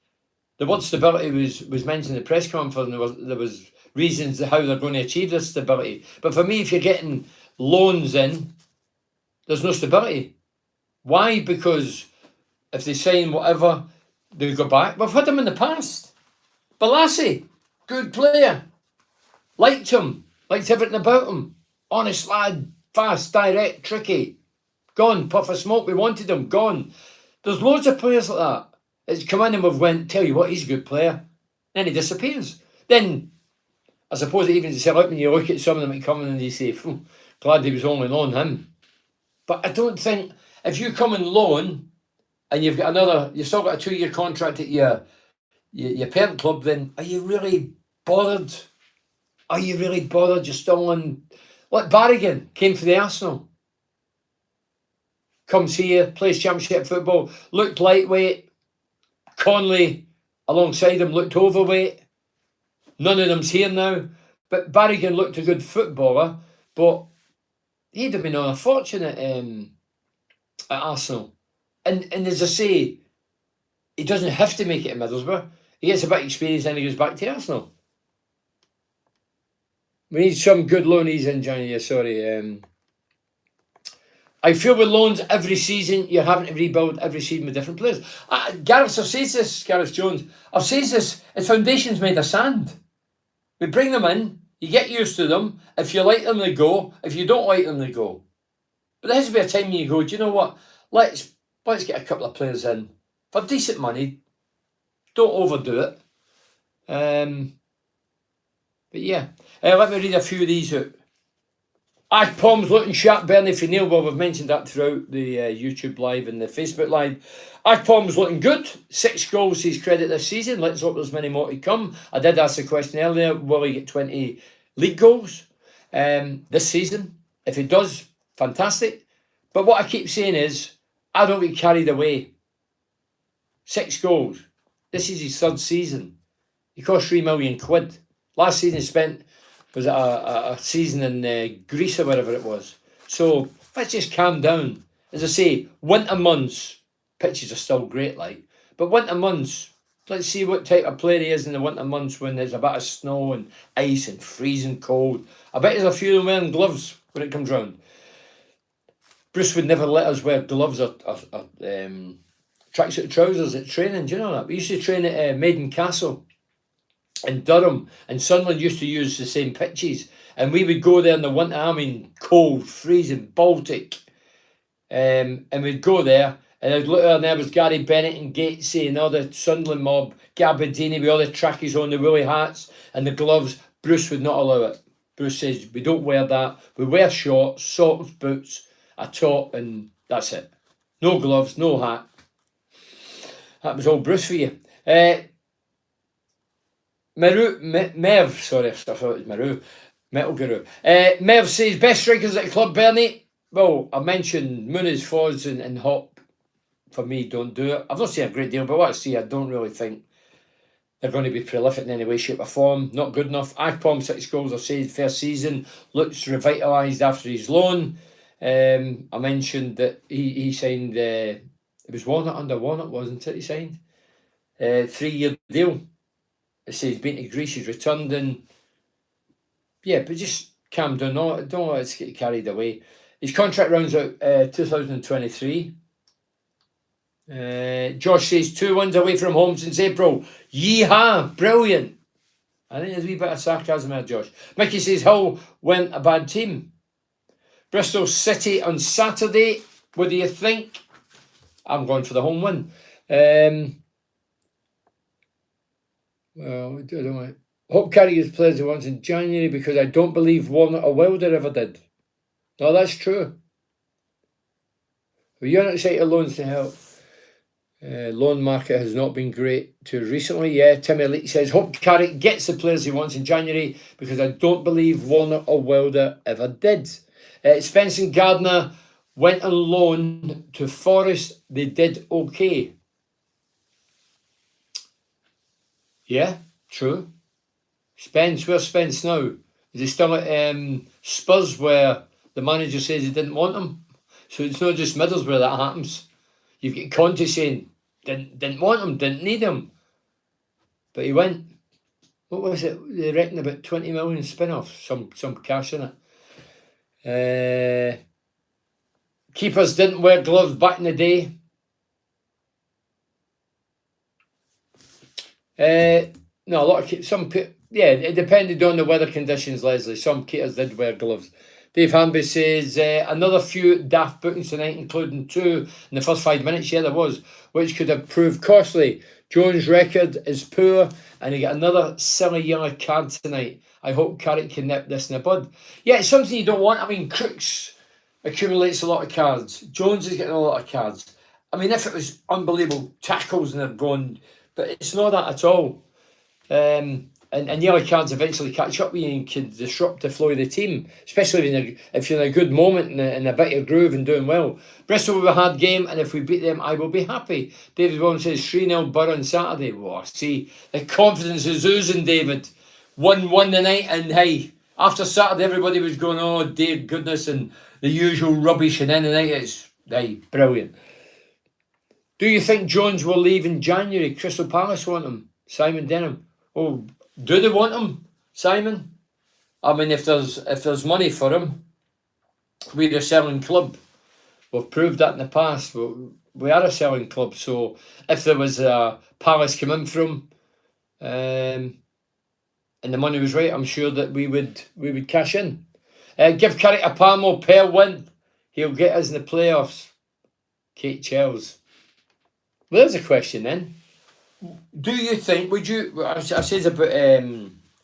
the word stability was mentioned in the press conference, and there was reasons how they're going to achieve this stability. But for me, if you're getting loans in, there's no stability. Why? Because if they sign whatever, they go back. We've had them in the past. Balassi, good player. Liked him. Liked everything about him. Honest lad, fast, direct, tricky. Gone, puff of smoke, we wanted him, gone. There's loads of players like that. It's come in and we've went, tell you what, he's a good player. Then he disappears. Then, I suppose it even sell out when you look at some of them that come in and you say, glad he was only loan him. But I don't think, if you come and loan, and you've still got a 2-year contract at your parent club, then are you really bothered? Are you really bothered? You're still on. Like Barrigan came for the Arsenal. Comes here, plays championship football, looked lightweight. Conley alongside him looked overweight. None of them's here now. But Barrigan looked a good footballer, but he'd have been on a fortune at Arsenal. And as I say, he doesn't have to make it in Middlesbrough. He gets a bit of experience and he goes back to Arsenal. We need some good loanees in January, sorry. I feel with loans every season, you're having to rebuild every season with different players. Gareth, I've said this, Gareth Jones, I've said this, it's foundations made of sand. We bring them in, you get used to them. If you like them, they go. If you don't like them, they go. But there has to be a time when you go, do you know what? Let's get a couple of players in for decent money. Don't overdo it. But yeah, let me read a few of these out. Akpom's looking sharp, Bernie for Neil. Well, we've mentioned that throughout the YouTube live and the Facebook live. Akpom's looking good. 6 goals to his credit this season. Let's hope there's many more to come. I did ask the question earlier, will he get 20 league goals this season? If he does, fantastic. But what I keep saying is, I don't get carried away. 6 goals. This is his 3rd season. He cost £3 million. Last season he spent, was it a season in Greece or wherever it was. So let's just calm down. As I say, winter months, pitches are still great, but winter months, let's see what type of player he is in the winter months when there's a bit of snow and ice and freezing cold. I bet there's a few of them wearing gloves when it comes round. Bruce would never let us wear gloves or tracksuit trousers at training. Do you know that? We used to train at Maiden Castle in Durham, and Sunderland used to use the same pitches, and we would go there in the winter. I mean, cold, freezing, Baltic, and we'd go there, and I'd look and there was Gary Bennett and Gatesy and all the Sunderland mob, Gabardini with all the trackies on, the woolly hats and the gloves. Bruce would not allow it. Bruce says, we don't wear that. We wear shorts, socks, boots, a top, and that's it. No gloves, no hat. That was all Bruce for you. Merv, sorry, I thought it was Meru. Metal Guru. Merv says, best strikers at the club, Bernie. Well, I mentioned Muniz, Foz and Hop for me, don't do it. I've not seen a great deal, but what I see, I don't really think they're going to be prolific in any way, shape or form. Not good enough. Akpom, 6 goals, I said, first season. Looks revitalised after his loan. I mentioned that he signed, it was Warnock, wasn't it, he signed? 3-year deal. It says he's been to Greece, he's returned, and yeah, but just calm down. Don't let us get carried away. His contract runs out 2023. Josh says 2 wins away from home since April. Yeehaw! Brilliant. I think there's a wee bit of sarcasm there, Josh. Mickey says Hull went a bad team. Bristol City on Saturday. What do you think? I'm going for the home win. Well, I don't know. Hope Carey gets players he wants in January because I don't believe Warnock or Wilder ever did. No, that's true. Well, you're not excited loans to help. Loan market has not been great too recently. Yeah, Timmy Elite says Hope Carrick gets the players he wants in January because I don't believe Warner or Wilder ever did. Spencer Gardner went on loan to Forest. They did okay. Yeah, true. Spence, where's Spence now? Is he still at Spurs where the manager says he didn't want him? So it's not just Middlesbrough that happens. You've got Conte saying didn't want him, didn't need him, but he went. What was it? They reckon about 20 million spin-off, some cash in it. Keepers didn't wear gloves back in the day. No, a lot of yeah, it depended on the weather conditions, Leslie. Some keepers did wear gloves. Dave Hanby says, another few daft bookings tonight, including 2 in the first 5 minutes. Yeah, there was, which could have proved costly. Jones' record is poor, and he got another silly yellow card tonight. I hope Carrick can nip this in the bud. Yeah, it's something you don't want. I mean, Crooks accumulates a lot of cards. Jones is getting a lot of cards. I mean, if it was unbelievable tackles and they're gone, but it's not that at all. And yellow cards eventually catch up with you and can disrupt the flow of the team, especially if you're in a good moment and a bit of groove and doing well. Bristol will be a hard game, and if we beat them, I will be happy. David Williams says 3-0 Borough on Saturday. Well, see, the confidence is oozing, David. 1-1 tonight, and hey, after Saturday, everybody was going, oh, dear goodness, and the usual rubbish, and then tonight it's, hey, brilliant. Do you think Jones will leave in January? Crystal Palace want him. Simon Denham. Oh, do they want him, Simon? I mean, if there's money for him, we're a selling club. We've proved that in the past. We are a selling club. So if there was a Palace come in from, and the money was right, I'm sure that we would cash in. Give Carrick a Palmo per win. He'll get us in the playoffs. Kate Chells. Well, there's a question then. Do you think, I said about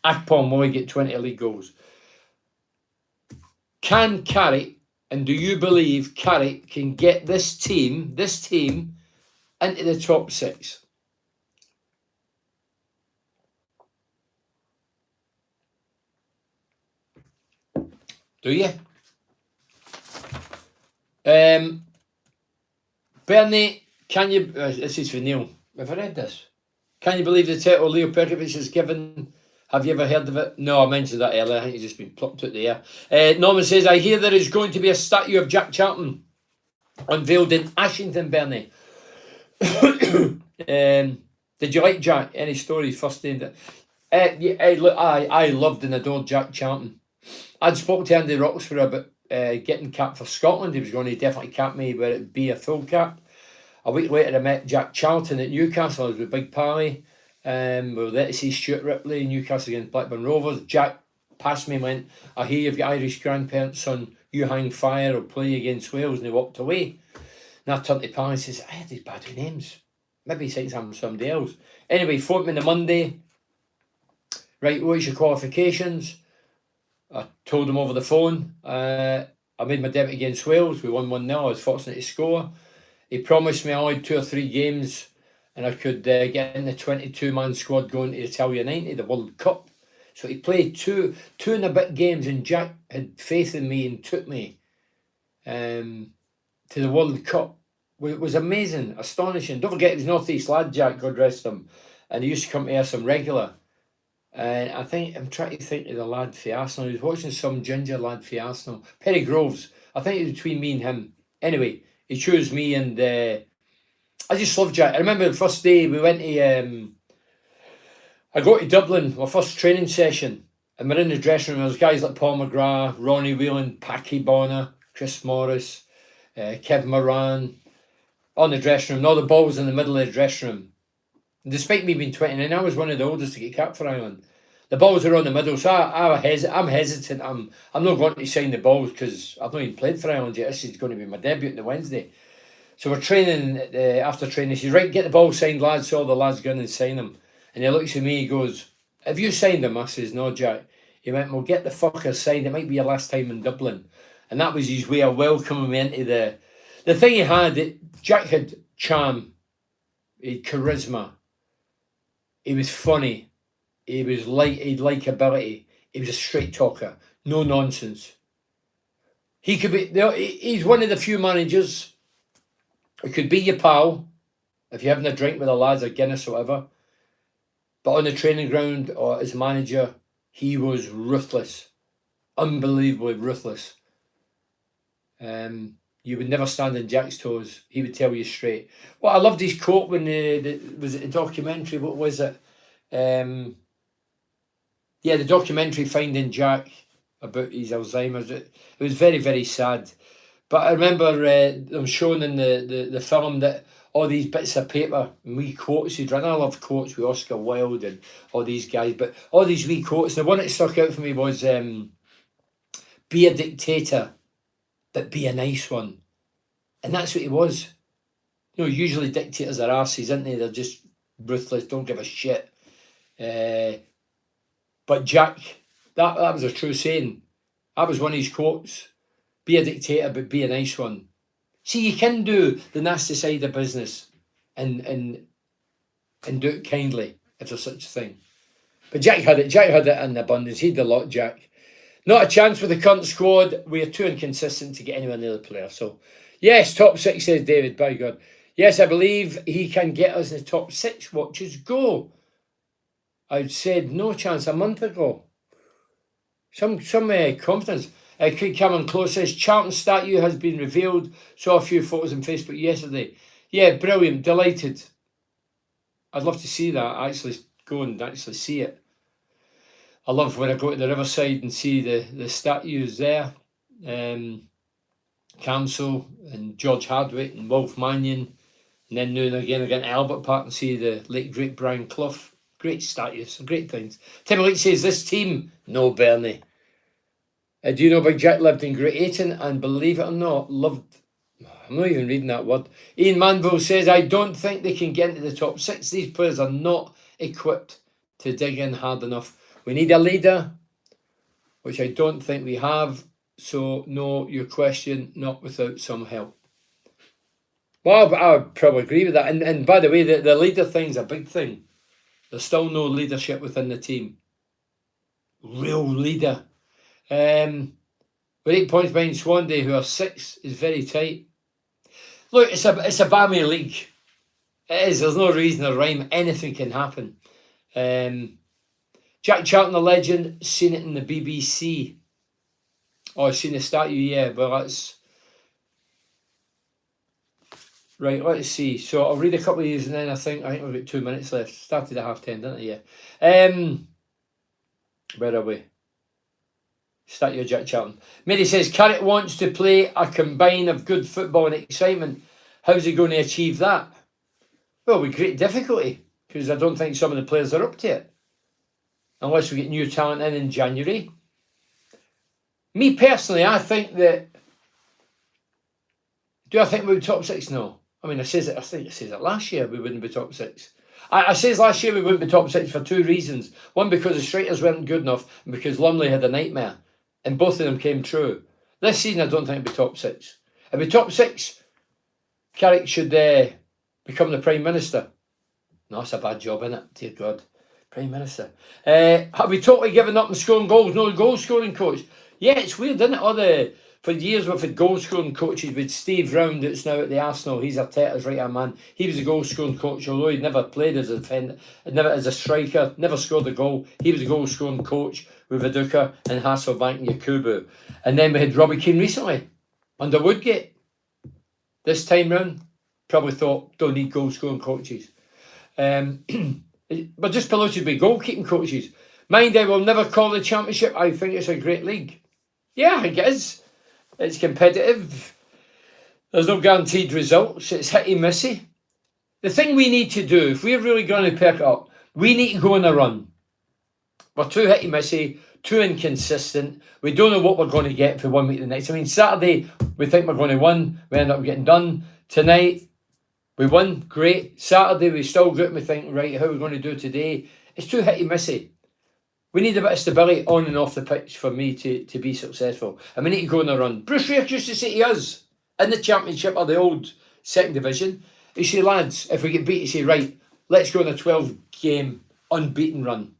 Akpom, will we get 20 league goals? Can Carrick, and do you believe Carrick can get this team into the top 6? Do you? Bernie, can you, this is for Neil. Have I read this? Can you believe the title Leo Perkovic is given? Have you ever heard of it? No, I mentioned that earlier. I think he's just been plucked out the air. Norman says, I hear there is going to be a statue of Jack Charlton unveiled in Ashington, Bernie. Did you like Jack? Any stories first day? I loved and adored Jack Charlton. I'd spoke to Andy Roxburgh about getting capped for Scotland. He was going to definitely cap me where it'd be a full cap. A week later, I met Jack Charlton at Newcastle. I was with Big Pally. We were there to see Stuart Ripley, Newcastle against Blackburn Rovers. Jack passed me and went, I hear you've got Irish grandparents, son. You hang fire or play against Wales. And he walked away. And I turned to Pally and says, I had these bad names. Maybe he thinks I'm somebody else. Anyway, he phoned me on the Monday. Right, what's your qualifications? I told him over the phone. I made my debut against Wales. We won 1-0. I was fortunate to score. He promised me I only 2 or 3 games and I could get in the 22-man squad going to Italia 90, the World Cup. So he played two and a bit games, and Jack had faith in me and took me to the World Cup was amazing, astonishing. Don't forget, he was North East lad, Jack, God rest him. And he used to come to us some regular. And I think, I'm trying to think of the lad for Arsenal. He was watching some ginger lad for Arsenal. Perry Groves. I think it was between me and him. Anyway, he chose me, and I just love Jack. I remember the first day we went to, I go to Dublin, my first training session, and we're in the dressing room. There's guys like Paul McGrath, Ronnie Whelan, Packy Bonner, Chris Morris, Kevin Moran, on the dressing room, and all the balls in the middle of the dressing room. And despite me being 29, I was one of the oldest to get capped for Ireland. The balls are on the middle, so I'm hesitant. I'm not going to sign the balls because I've not even played for Ireland yet. This is going to be my debut on the Wednesday. So we're training, after training, he says, right, get the ball signed, lads. So all the lads go in and sign them. And he looks at me, he goes, have you signed them? I says, no, Jack. He went, well, get the fucker signed. It might be your last time in Dublin. And that was his way of welcoming me into the thing he had. Jack had charm, he had charisma, he was funny, he'd likability, he was a straight talker, no nonsense. He could be, he's one of the few managers who could be your pal if you're having a drink with the lads or Guinness or whatever. But on the training ground or as manager, he was ruthless, unbelievably ruthless. You would never stand on Jack's toes. He would tell you straight. Well, I loved his quote when was it a documentary? What was it? The documentary Finding Jack about his Alzheimer's. It was very, very sad. But I remember them showing in the film that all these bits of paper and wee quotes he'd written. I love quotes with Oscar Wilde and all these guys, but all these wee quotes. The one that stuck out for me was, be a dictator, but be a nice one. And that's what he was. You know, usually dictators are arses, aren't they? They're just ruthless, don't give a shit. But Jack, that was a true saying. That was one of his quotes. Be a dictator, but be a nice one. See, you can do the nasty side of business and do it kindly, if there's such a thing. But Jack had it. Jack had it in abundance. He had a lot, Jack. Not a chance with the current squad. We are too inconsistent to get anywhere near the player. So, yes, top six, says David. By God. Yes, I believe he can get us in the top six. Watches go. I'd said no chance a month ago. Some confidence. Craig Cameron Close says, Charlton statue has been revealed. Saw a few photos on Facebook yesterday. Yeah, brilliant. Delighted. I'd love to see that. Actually go and actually see it. I love when I go to the Riverside and see the statues there. Camso and George Hardwick and Wolf Mannion. And then now and again I get to Albert Park and see the late great Brian Clough. Great statues, great things. Tim Leach says, this team, no Bernie. Do you know Big Jack lived in Great Ayton and believe it or not, loved, I'm not even reading that word. Ian Manville says, I don't think they can get into the top six. These players are not equipped to dig in hard enough. We need a leader, which I don't think we have. So, no, your question, not without some help. Well, I would probably agree with that. And by the way, the leader thing's a big thing. There's still no leadership within the team. Real leader. With 8 points behind Swansea, who are 6, is very tight. Look, it's a Bammy league. It is. There's no reason or rhyme. Anything can happen. Jack Charlton, the legend, seen it in the BBC. Oh, I've seen the statue, yeah. Well, that's... Right, let's see. So I'll read a couple of these and then I think we've got 2 minutes left. Started at 10:30, didn't I? Yeah. Where are we? Statue of Jack Charlton. Mary says, Carrick wants to play a combine of good football and excitement. How's he going to achieve that? Well, with great difficulty, because I don't think some of the players are up to it. Unless we get new talent in January. Me personally, I think that... Do I think we'll be top 6? No. I mean, I think I says it last year we wouldn't be top 6. I says last year we wouldn't be top 6 for 2 reasons. One, because the strikers weren't good enough, and because Lumley had a nightmare. And both of them came true. This season, I don't think it'll be top 6. If it'll be top 6, Carrick should become the Prime Minister. No, that's a bad job, isn't it? Dear God. Prime Minister. Have we totally given up on scoring goals? No goal scoring coach. Yeah, it's weird, isn't it? All the For years we've had goal scoring coaches with Steve Round, that's now at the Arsenal. He's Arteta's right hand man. He was a goal scoring coach, although he'd never played as a defender, never as a striker, never scored a goal. He was a goal scoring coach with Viduka and Hasselbank and Yakubu. And then we had Robbie Keane recently under Woodgate. This time round, probably thought, don't need goal scoring coaches. But just promoted by goalkeeping coaches. Mind, I will never call the Championship. I think it's a great league. Yeah, I think it is. It's competitive. There's no guaranteed results. It's hitty-missy. The thing we need to do, if we're really going to pick up, we need to go on a run. We're too hitty-missy, too inconsistent. We don't know what we're going to get for 1 week to the next. I mean, Saturday, we think we're going to win. We end up getting done. Tonight, we won. Great. Saturday, we still go and we think, right, how are we going to do today? It's too hitty-missy. We need a bit of stability on and off the pitch for me to be successful. And we need to go on a run. Bruce Rayk used to say to us, in the Championship or the old second division, he say, lads, if we get beat, he say, right, let's go on a 12-game unbeaten run.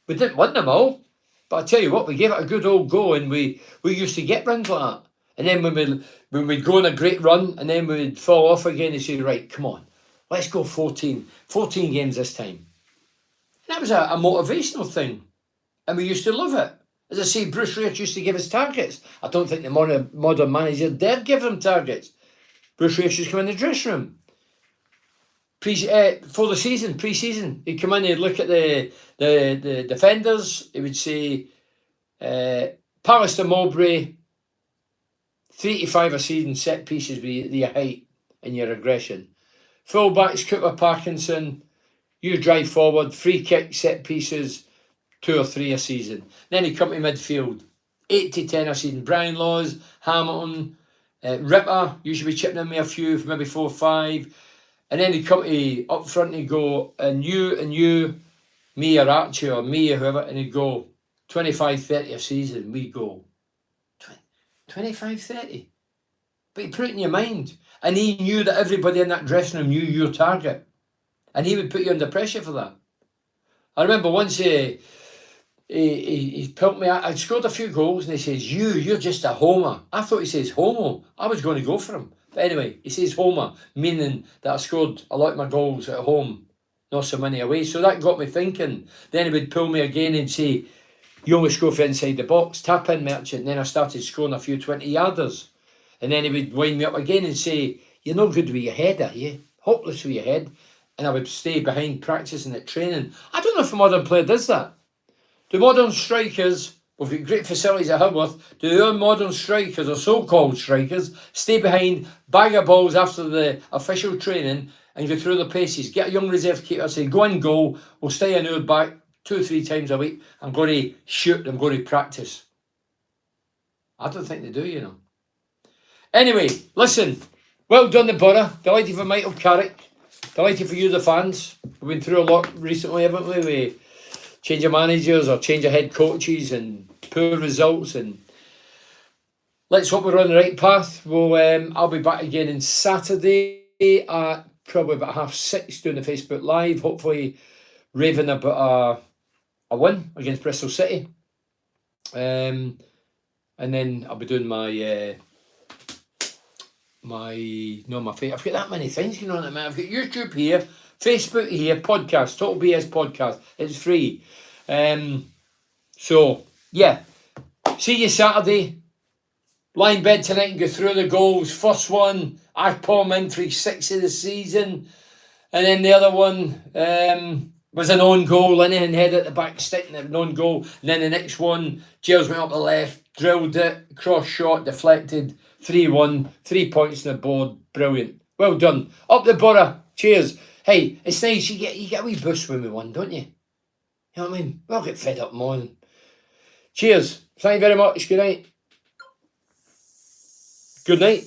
We didn't win them all, but I tell you what, we gave it a good old go, and we used to get runs like that. And then when we'd go on a great run, and then we'd fall off again, he'd say, right, come on, let's go 14 games this time. And that was a motivational thing. And we used to love it. As I say, Bruce Rayk used to give us targets. I don't think the modern manager dare give them targets. Bruce Rayk used to come in the dressing room. For the season, pre-season, he'd come in, he'd look at the defenders. He would say, Pallister Mowbray, 3 to 5 a season, set pieces with your height and your aggression. Fullbacks, Cooper Parkinson, you drive forward, free kick, set pieces, 2 or 3 a season. Then he'd come to midfield, 8 to 10 a season. Brian Laws, Hamilton, Ripper, usually chipping in with a few, maybe 4 or 5. And then he'd come to up front and he'd go, and you, me or Archie or me or whoever, and he'd go 25, 30 a season. We go 25, 30. But he put it in your mind. And he knew that everybody in that dressing room knew your target. And he would put you under pressure for that. I remember once he pulled me out. I'd scored a few goals and he says, you're just a homer. I thought he says homo. I was going to go for him. But anyway, he says homer, meaning that I scored a lot of my goals at home, not so many away. So that got me thinking. Then he would pull me again and say, you only score for inside the box, tap in merchant. And then I started scoring a few 20-yarders. And then he would wind me up again and say, you're no good with your head, are you? Hopeless with your head. And I would stay behind practicing at training. I don't know if a modern player does that. Do modern strikers, we've got great facilities at Hibworth, do our modern strikers, or so-called strikers, stay behind, bag of balls after the official training and go through the paces, get a young reserve keeper, say, go and goal, we'll stay an hour back 2 or 3 times a week, I'm going to shoot, I'm going to practice. I don't think they do, you know. Anyway, listen, well done the Borough, delighted for Michael Carrick, delighted for you the fans. We've been through a lot recently, haven't we? We change of managers or change of head coaches and poor results, and let's hope we're on the right path. I'll be back again on Saturday at probably about 6:30 doing the Facebook Live, hopefully raving about a win against Bristol City, and then I'll be doing my I've got that many things going on at the minute. I've got YouTube here, Facebook here, podcast, Total BS podcast. It's free. So, yeah. See you Saturday. Lie in bed tonight and go through the goals. First one, Paul Mintry, 6 of the season. And then the other one was an own goal. Linehan head at the back, sticking an own goal. And then the next one, Giles went up the left, drilled it, cross shot, deflected. 3-1, 3 points on the board. Brilliant. Well done. Up the Borough. Cheers. Hey, it's nice. You get a wee boost when we won, don't you? You know what I mean? We'll get fed up more. Cheers. Thank you very much. Good night. Good night.